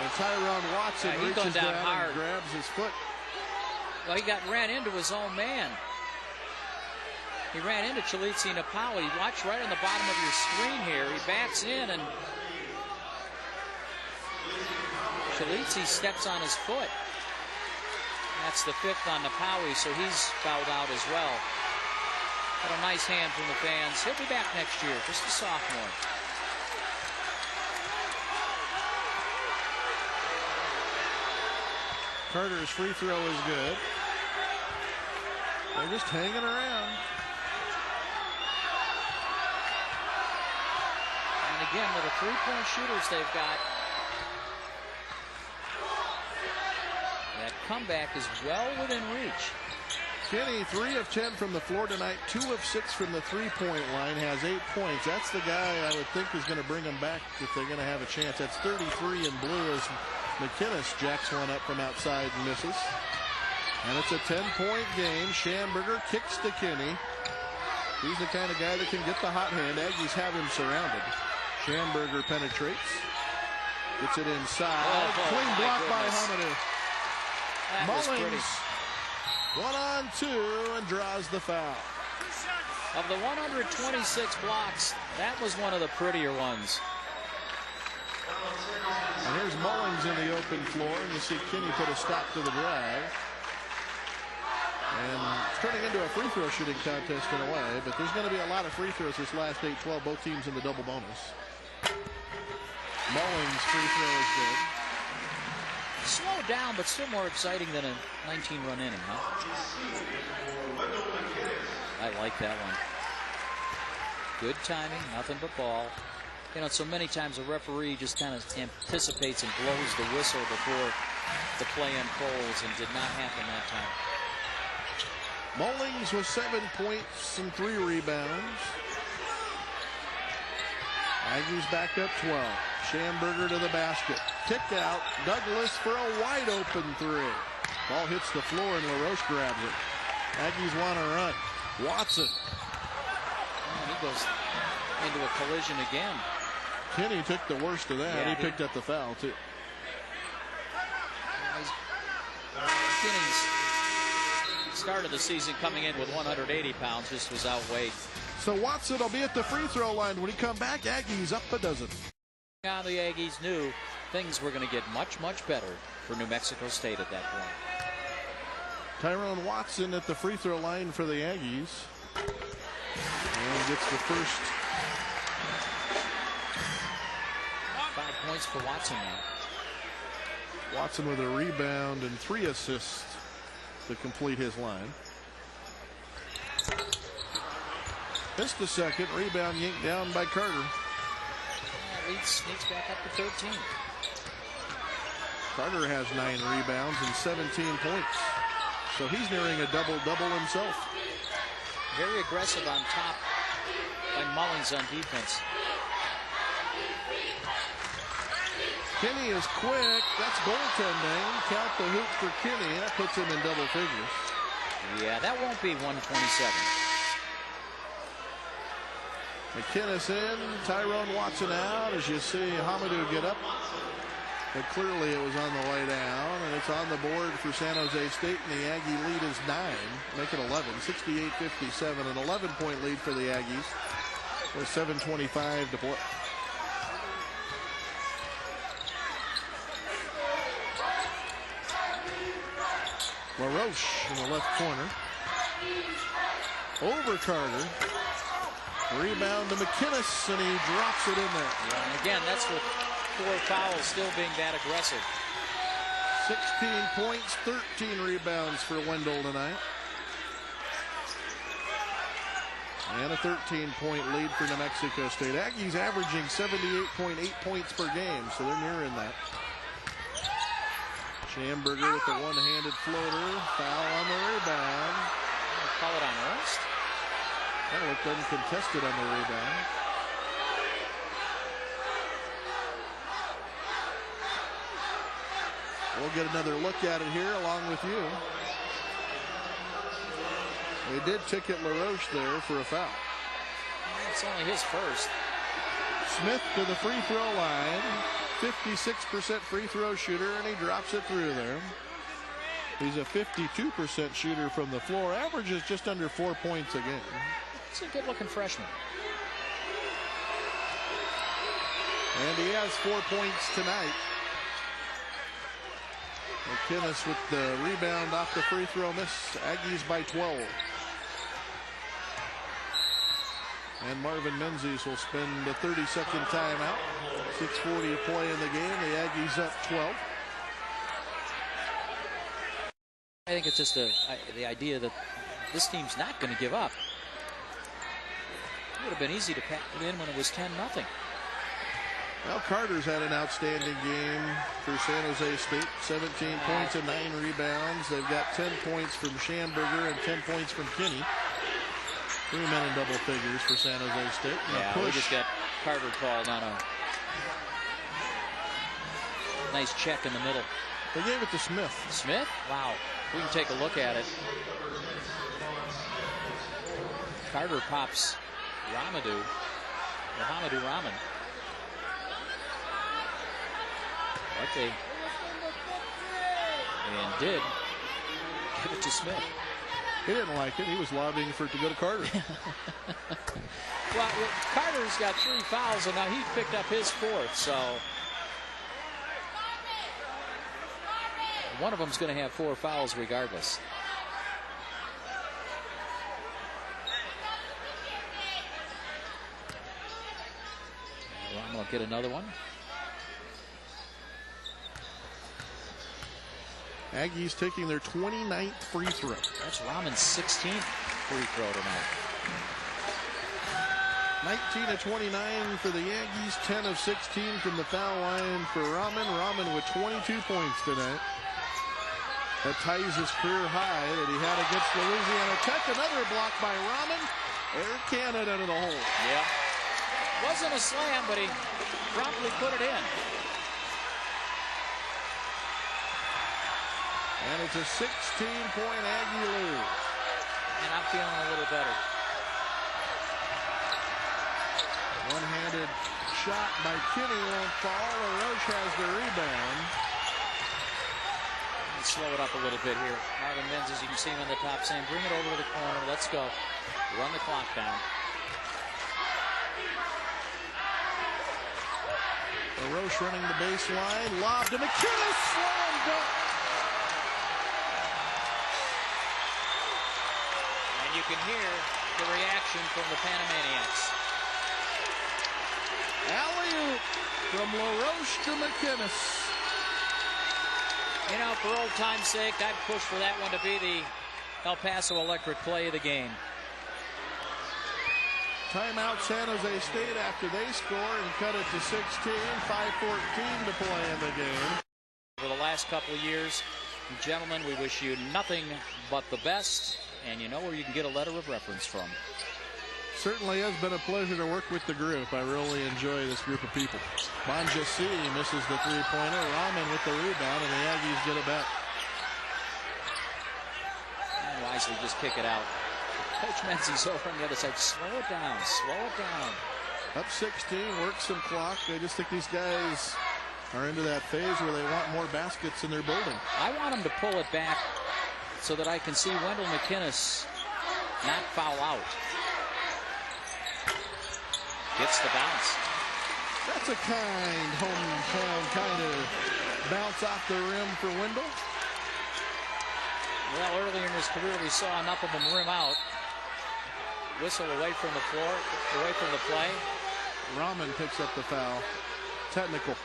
And Tyrone Watson reaches down and grabs his foot. Well, he ran into his own man. He ran into Chalitzi Napoli. Watch right on the bottom of your screen here. He backs in, and Chalitzi steps on his foot. That's the 5th on Napoli, so he's fouled out as well. Got a nice hand from the fans. He'll be back next year, just a sophomore. Carter's free throw is good. They're just hanging around. And again, with the three-point shooters they've got, that comeback is well within reach. Kinney, 3 of 10 from the floor tonight, 2 of 6 from the three-point line, has 8 points. That's the guy I would think is going to bring them back if they're going to have a chance. That's 33 in blue as McInnes jacks one up from outside and misses. And it's a 10-point game. Schamberger kicks to Kinney. He's the kind of guy that can get the hot hand. Aggies have him surrounded. Schamberger penetrates. Gets it inside. Clean block by Hamidu. Mullings, 1-on-2, and draws the foul. Of the 126 blocks, that was one of the prettier ones. And here's Mullings in the open floor, and you see Kinney put a stop to the drive. And it's turning into a free throw shooting contest in a way, but there's going to be a lot of free throws this last 8-12, both teams in the double bonus. Mullings' free throw is good. Slow down, but still more exciting than a 19-run inning, huh? I like that one. Good timing, nothing but ball. You know, so many times a referee just kind of anticipates and blows the whistle before the play unfolds, and did not happen that time. Mullings with 7 points and 3 rebounds. Aggies back up 12. Schamberger to the basket. Kick out. Douglas for a wide open 3. Ball hits the floor and LaRoche grabs it. Aggies want to run. Watson. And he goes into a collision again. Kinney took the worst of that. Yeah, he picked up the foul too. Kinney's start of the season coming in with 180 pounds just was outweighed. So Watson will be at the free throw line. When he come back, Aggies up a dozen. Now the Aggies knew things were going to get much, much better for New Mexico State at that point. Tyrone Watson at the free throw line for the Aggies. And gets the first 5 points for Watson now. Watson with a rebound and 3 assists to complete his line. Missed the second. Rebound yanked down by Carter. Lead sneaks back up to 13. Carter has 9 rebounds and 17 points. So he's nearing a double-double himself. Very aggressive on top by Mullins on defense. Kinney is quick. That's goaltending. Count the hoop for Kinney. That puts him in double figures. Yeah, that won't be 127. McKinnis in. Tyrone Watson out. As you see Hamidu get up. But clearly it was on the way down. And it's on the board for San Jose State. And the Aggie lead is 9. Make it 11. 68-57. An 11-point lead for the Aggies. With 7:25 to play. LaRoche in the left corner. Over Carter. Rebound to McKinnis, and he drops it in there. Yeah, and again, that's with 4 fouls, still being that aggressive. 16 points, 13 rebounds for Wendell tonight. And a 13-point lead for New Mexico State. Aggies averaging 78.8 points per game, so they're nearing that. Schamberger with the one-handed floater. Foul on the rebound. Call it on Ernst. That looked uncontested on the rebound. We'll get another look at it here along with you. They did ticket LaRoche there for a foul. It's only his first. Smith to the free throw line. 56% free throw shooter, and he drops it through there. He's a 52% shooter from the floor. Averages just under 4 points a game. It's a good-looking freshman. And he has 4 points tonight. McKinnis with the rebound off the free throw miss. Aggies by 12. And Marvin Menzies will spend the 30-second timeout. 6:40 to play in the game. The Aggies up 12. I think it's just the idea that this team's not going to give up. It would have been easy to pack it in when it was 10-0. Well, Carter's had an outstanding game for San Jose State. 17 points and 9 rebounds. They've got 10 points from Schamberger and 10 points from Kinney. 3 men in double figures for San Jose State. Yeah, we just got Carter called on a nice check in the middle. They gave it to Smith. Smith? Wow. We can take a look at it. Carter pops Hamidu Rahman. Okay. And did give it to Smith. He didn't like it. He was lobbying for it to go to Carter. Well, Carter's got 3 fouls, and now he picked up his 4th, so one of them's going to have 4 fouls regardless. Rahman will get another one. Aggies taking their 29th free throw. That's Rahman's 16th free throw tonight. 19 of 29 for the Aggies, 10 of 16 from the foul line for Rahman. Rahman with 22 points tonight. That ties his career high that he had against Louisiana Tech. Another block by Rahman. Air Canada into the hole. Yeah. Wasn't a slam, but he promptly put it in. And it's a 16-point Aggie lead. And I'm feeling a little better. One-handed shot by Kinney won't fall. LaRoche has the rebound. Let's slow it up a little bit here. Marvin Menzies, you can see him on the top saying, bring it over to the corner. Let's go. Run the clock down. LaRoche running the baseline. Lob to McKinnis. Slam dunk. And you can hear the reaction from the Panamaniacs. Alley-oop from LaRoche to McInnes. You know, for old time's sake, I'd push for that one to be the El Paso Electric play of the game. Timeout San Jose State after they score and cut it to 16. 5:14 to play in the game. For the last couple of years, gentlemen, we wish you nothing but the best. And you know where you can get a letter of reference from. Certainly has been a pleasure to work with the group. I really enjoy this group of people. Bonjasi misses the three-pointer. Rahman with the rebound, and the Aggies get it back. And wisely just kick it out. Coach Menzies over on the other side. Slow it down. Slow it down. Up 16, work some clock. I just think these guys are into that phase where they want more baskets in their building. I want them to pull it back so that I can see Wendell McInnes not foul out. Gets the bounce. That's a kind hometown kind of bounce off the rim for Wendell. Well, earlier in his career, we saw enough of him rim out. Whistle away from the floor, away from the play. Rahman picks up the foul. Technical.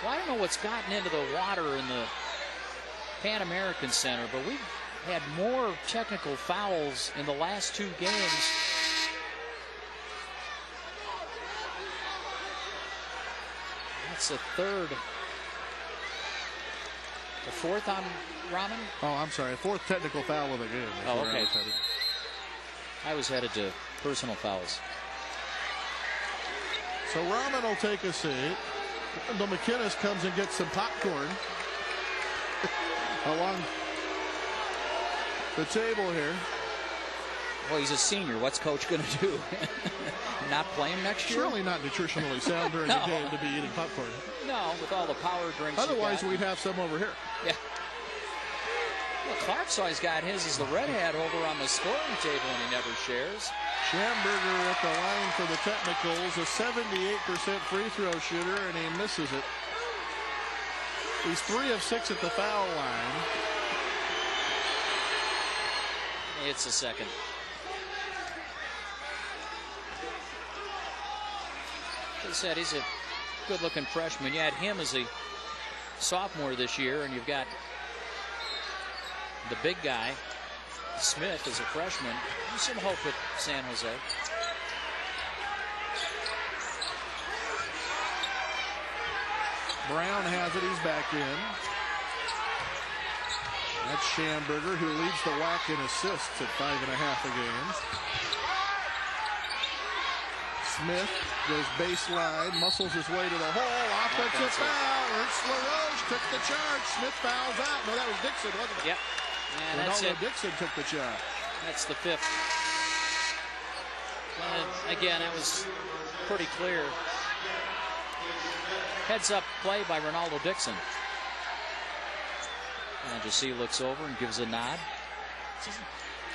Well, I don't know what's gotten into the water in the Pan American Center, but we've had more technical fouls in the last two games. That's the third. The fourth on Rahman? Oh, I'm sorry. Fourth technical foul of the game. Oh, okay. I was headed to personal fouls. So Rahman will take a seat. Wendell McInnes comes and gets some popcorn along the table here. Well, he's a senior. What's coach going to do? Not play him next year? Surely not nutritionally sound during No. the game to be eating popcorn. No, with all the power drinks. Otherwise, we'd have some over here. Yeah. Well, Clark's always got his as the red hat over on the scoring table, and he never shares. Schamberger at the line for the technicals, a 78% free throw shooter, and he misses it. He's 3 of 6 at the foul line. It's a second. Like I said, he's a good-looking freshman. You had him as a sophomore this year, and you've got the big guy, Smith, as a freshman. There's some hope at San Jose. Brown has it. He's back in. That's Schamberger, who leads the WAC in assists at 5.5 a game. Smith goes baseline, muscles his way to the hole. Offensive foul. Ernst LaRoche took the charge. Smith fouls out. No, that was Dixon, wasn't it? Yep. And that's Ronaldo it. Dixon took the charge. That's the fifth. Again, that was pretty clear. Heads up play by Ronaldo Dixon. And Jesse looks over and gives a nod.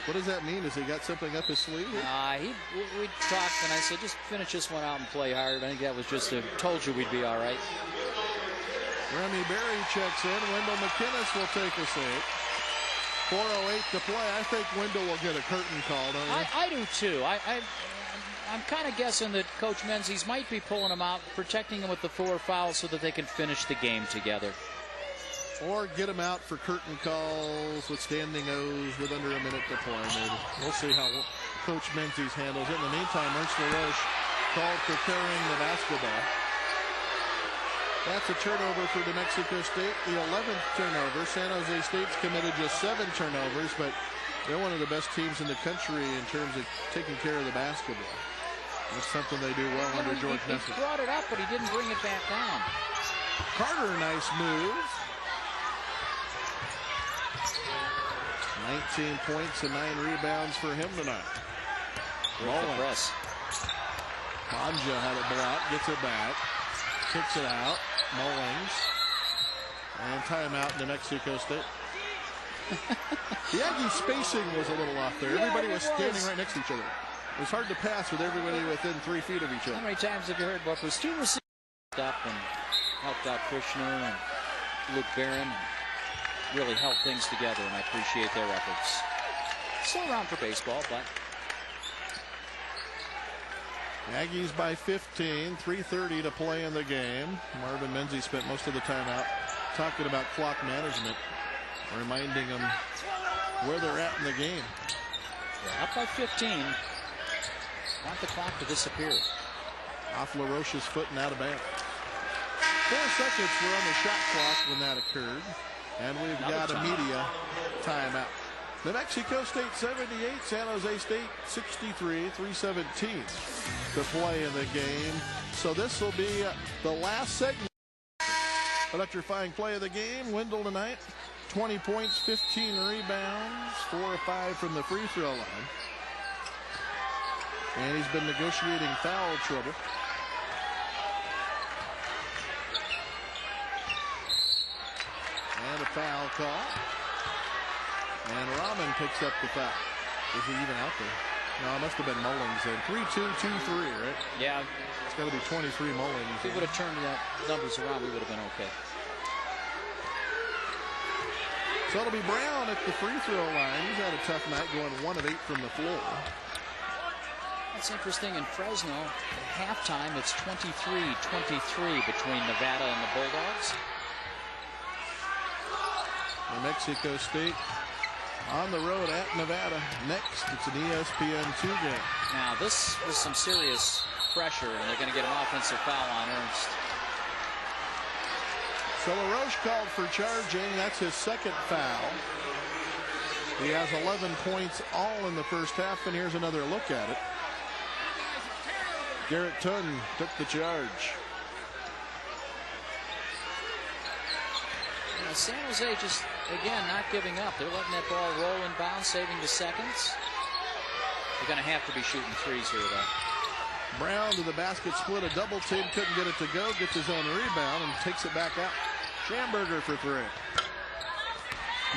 What does that mean? Has he got something up his sleeve? We talked, and I said, just finish this one out and play hard. I think that was just told you we'd be all right. Remy Berry checks in. Wendell McInnes will take a seat. 4:08 to play. I think Wendell will get a curtain call, don't you? I do too. I'm kind of guessing that Coach Menzies might be pulling him out, protecting him with the 4 fouls so that they can finish the game together. Or get him out for curtain calls with standing O's with under a minute to play, maybe. We'll see how Coach Menzies handles it. In the meantime, Ernst LaRoche called for carrying the basketball. That's a turnover for New Mexico State, the 11th turnover. San Jose State's committed just 7 turnovers, but they're one of the best teams in the country in terms of taking care of the basketball. That's something they do well under George Nesbitt. He brought it up, but he didn't bring it back down. Carter, nice move. 19 points and 9 rebounds for him tonight. Rolling press. Banja had it blocked, gets it back, kicks it out. Mullings. And timeout, New Mexico State. The Aggie spacing was a little off there. Everybody was standing right next to each other. It was hard to pass with everybody within 3 feet of each other. How many times have you heard Buffalo's 2 receivers up and helped out Kushner and Luke Barron? Really held things together, and I appreciate their efforts. Still around for baseball, but Aggies by 15, 3:30 to play in the game. Marvin Menzie spent most of the time out talking about clock management, reminding them where they're at in the game. Yeah, up by 15. Want the clock to disappear. Off LaRoche's foot and out of bounds. 4 seconds were on the shot clock when that occurred. And we've got a media timeout. New Mexico State 78, San Jose State 63, 3:17 to play in the game. So this will be the last segment. Electrifying play of the game. Wendell tonight, 20 points, 15 rebounds, 4 of 5 from the free throw line. And he's been negotiating foul trouble. And a foul call. And Rahman picks up the foul. Is he even out there? No, it must have been Mullins then. 3-2-2-3, right? Yeah. It's got to be 23 Mullins. If he would have turned the numbers around, we would have been okay. So it'll be Brown at the free throw line. He's had a tough night, going 1 of 8 from the floor. That's interesting. In Fresno, at halftime, it's 23-23 between Nevada and the Bulldogs. New Mexico State on the road at Nevada. Next, it's an ESPN2 game. Now, this was some serious pressure, and they're going to get an offensive foul on Ernst. So LaRoche called for charging. That's his second foul. He has 11 points all in the first half, and here's another look at it. Garrett Tunn took the charge. San Jose just, again, not giving up. They're letting that ball roll in bounds, saving the seconds. They're going to have to be shooting threes here, though. Brown to the basket, split a double team, couldn't get it to go, gets his own rebound and takes it back out. Schamberger for 3.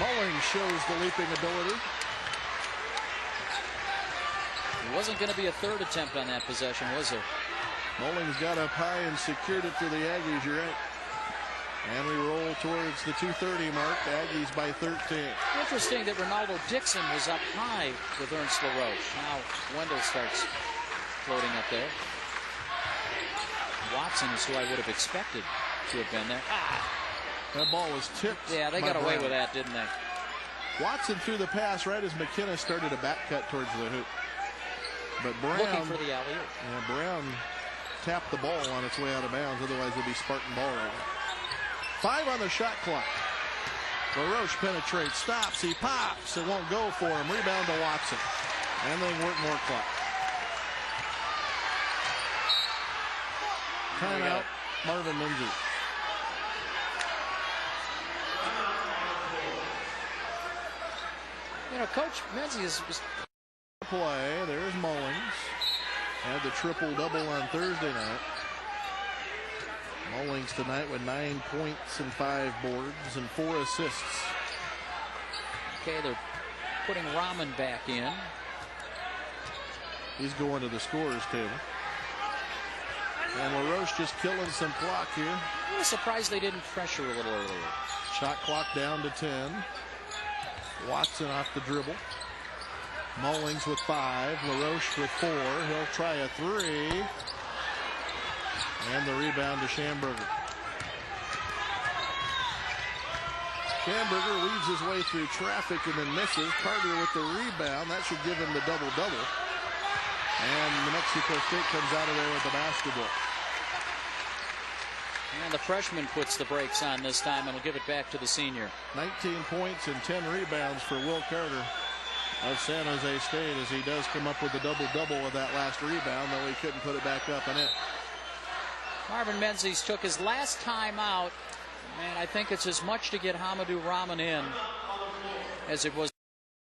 Mullins shows the leaping ability. It wasn't going to be a third attempt on that possession, was there? Mullins got up high and secured it for the Aggies, you're right. And we roll towards the 2:30 mark. Aggies by 13. Interesting that Ronaldo Dixon was up high with Ernst LaRoche. Now Wendell starts floating up there. Watson is who I would have expected to have been there. That ball was tipped. Yeah, they got away with that, didn't they? Watson threw the pass right as McKenna started a back cut towards the hoop. But Brown, looking for the alley-oop. Yeah, Brown tapped the ball on its way out of bounds. Otherwise, it'd be Spartan ball right now. 5 on the shot clock. LaRoche penetrates, stops, he pops. It won't go for him. Rebound to Watson. And they work more clock. Timeout, Marvin Menzie. You know, Coach Menzie is play. There's Mullins. Had the triple-double on Thursday night. Mullins tonight with 9 points and 5 boards and 4 assists. Okay, they're putting Rahman back in. He's going to the scorer's table. And LaRoche just killing some clock here. I was surprised they didn't pressure a little earlier. Shot clock down to 10. Watson off the dribble. Mullins with 5. LaRoche with 4. He'll try a 3. And the rebound to Schamberger. Schamberger weaves his way through traffic and then misses. Carter with the rebound. That should give him the double-double. And New Mexico State comes out of there with the basketball. And the freshman puts the brakes on this time and will give it back to the senior. 19 points and 10 rebounds for Will Carter of San Jose State as he does come up with a double-double with that last rebound, though he couldn't put it back up and in. Marvin Menzies took his last time out, and I think it's as much to get Hamidu Rahman in as it was.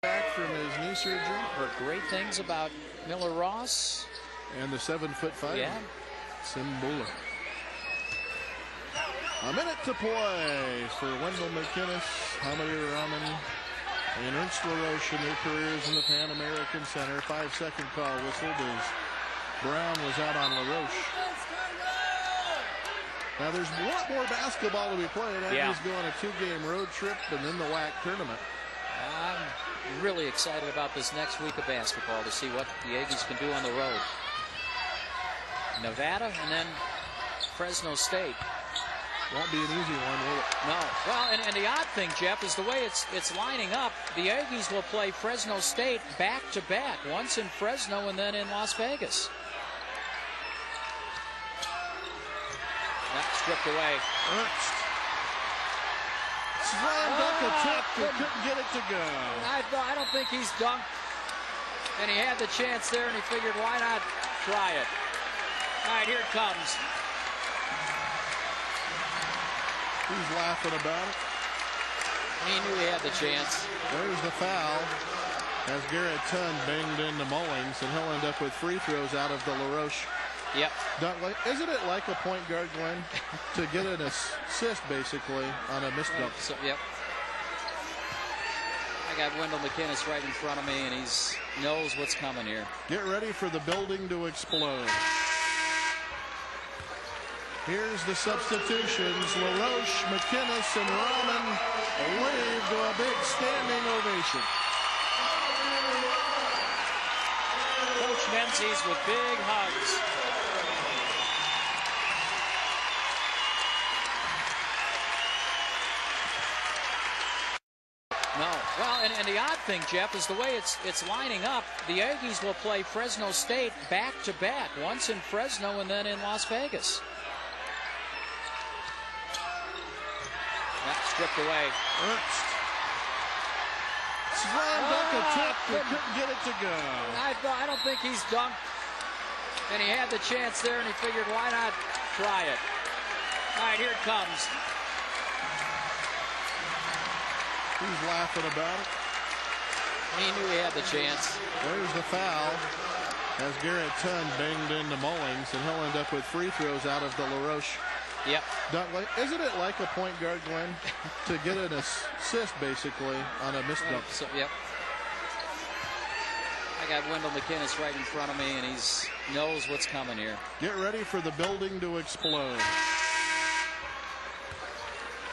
Back from his knee surgery. Heard great things about Miller Ross. And the 7'5". Yeah. Simbula. A minute to play for Wendell McInnes, Hamidu Rahman, and Ernst LaRoche in their careers in the Pan American Center. 5-second call whistled as Brown was out on LaRoche. Now there's a lot more basketball to be played. Aggies go on a 2-game road trip and then the WAC tournament. I'm really excited about this next week of basketball to see what the Aggies can do on the road. Nevada, and then Fresno State. Won't be an easy one, will it? No. Well, and the odd thing, Jeff, is the way it's lining up. The Aggies will play Fresno State back-to-back, once in Fresno and then in Las Vegas. That's stripped away. Ernst. Slam dunk attempt, couldn't get it to go. I don't think he's dunked. And he had the chance there, and he figured, why not try it? All right, here it comes. He's laughing about it. He knew he had the chance. There's the foul as Garrett Tunn banged into Mullings, and he'll end up with free throws out of the LaRoche. Yep. Isn't it like a point guard, Glenn, to get an assist basically on a missed dunk? So, yep. I got Wendell McInnes right in front of me, and he knows what's coming here. Get ready for the building to explode. Here's the substitutions. LaRoche, McInnes, and Rahman wave to a big standing ovation. Coach Menzies with big hugs. No. Well, and the odd thing, Jeff, is the way it's lining up. The Aggies will play Fresno State back-to-back, once in Fresno and then in Las Vegas. That's stripped away. Ernst. Slam dunk attempt, couldn't get it to go. I don't think he's dunked. And he had the chance there, and he figured, why not try it? All right, here it comes. He's laughing about it. He knew he had the chance. There's the foul as Garrett Tunn banged into Mullings, and he'll end up with free throws out of the LaRoche. Yep. Isn't it like a point guard, Glenn, to get an assist basically on a missed dunk? So, yep. I got Wendell McInnes right in front of me, and he knows what's coming here. Get ready for the building to explode.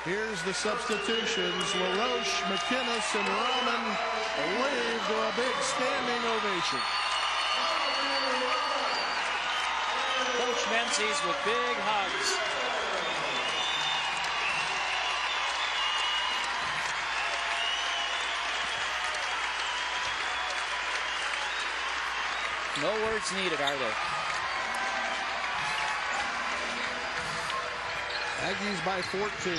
Here's the substitutions. LaRoche, McInnes, and Rahman wave to a big standing ovation. Coach Menzies with big hugs. No words needed, are there? Aggies by 14.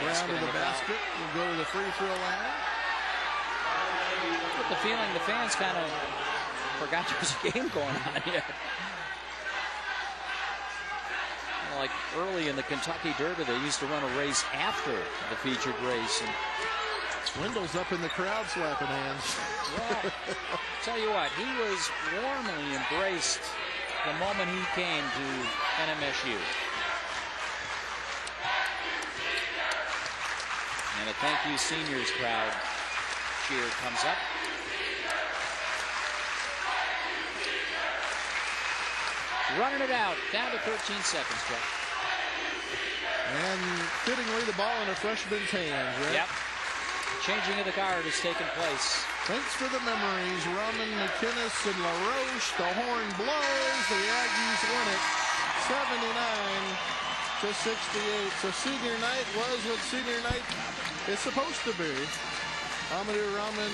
Brown to the basket. Will go to the free throw line. Get the feeling the fans kind of forgot there was a game going on yet. Like early in the Kentucky Derby, they used to run a race after the featured race. And Wendell's up in the crowd slapping hands. well, tell you what, he was warmly embraced the moment he came to NMSU. And a thank you seniors crowd cheer comes up. Running it out, down to 13 seconds, Jeff. And fittingly, the ball in a freshman's hands, right? Yep. Changing of the guard has taken place. Thanks for the memories. Rahman, McInnes, and LaRoche. The horn blows. The Aggies win it 79-68. So senior night was what senior night is supposed to be. Hamidu Rahman.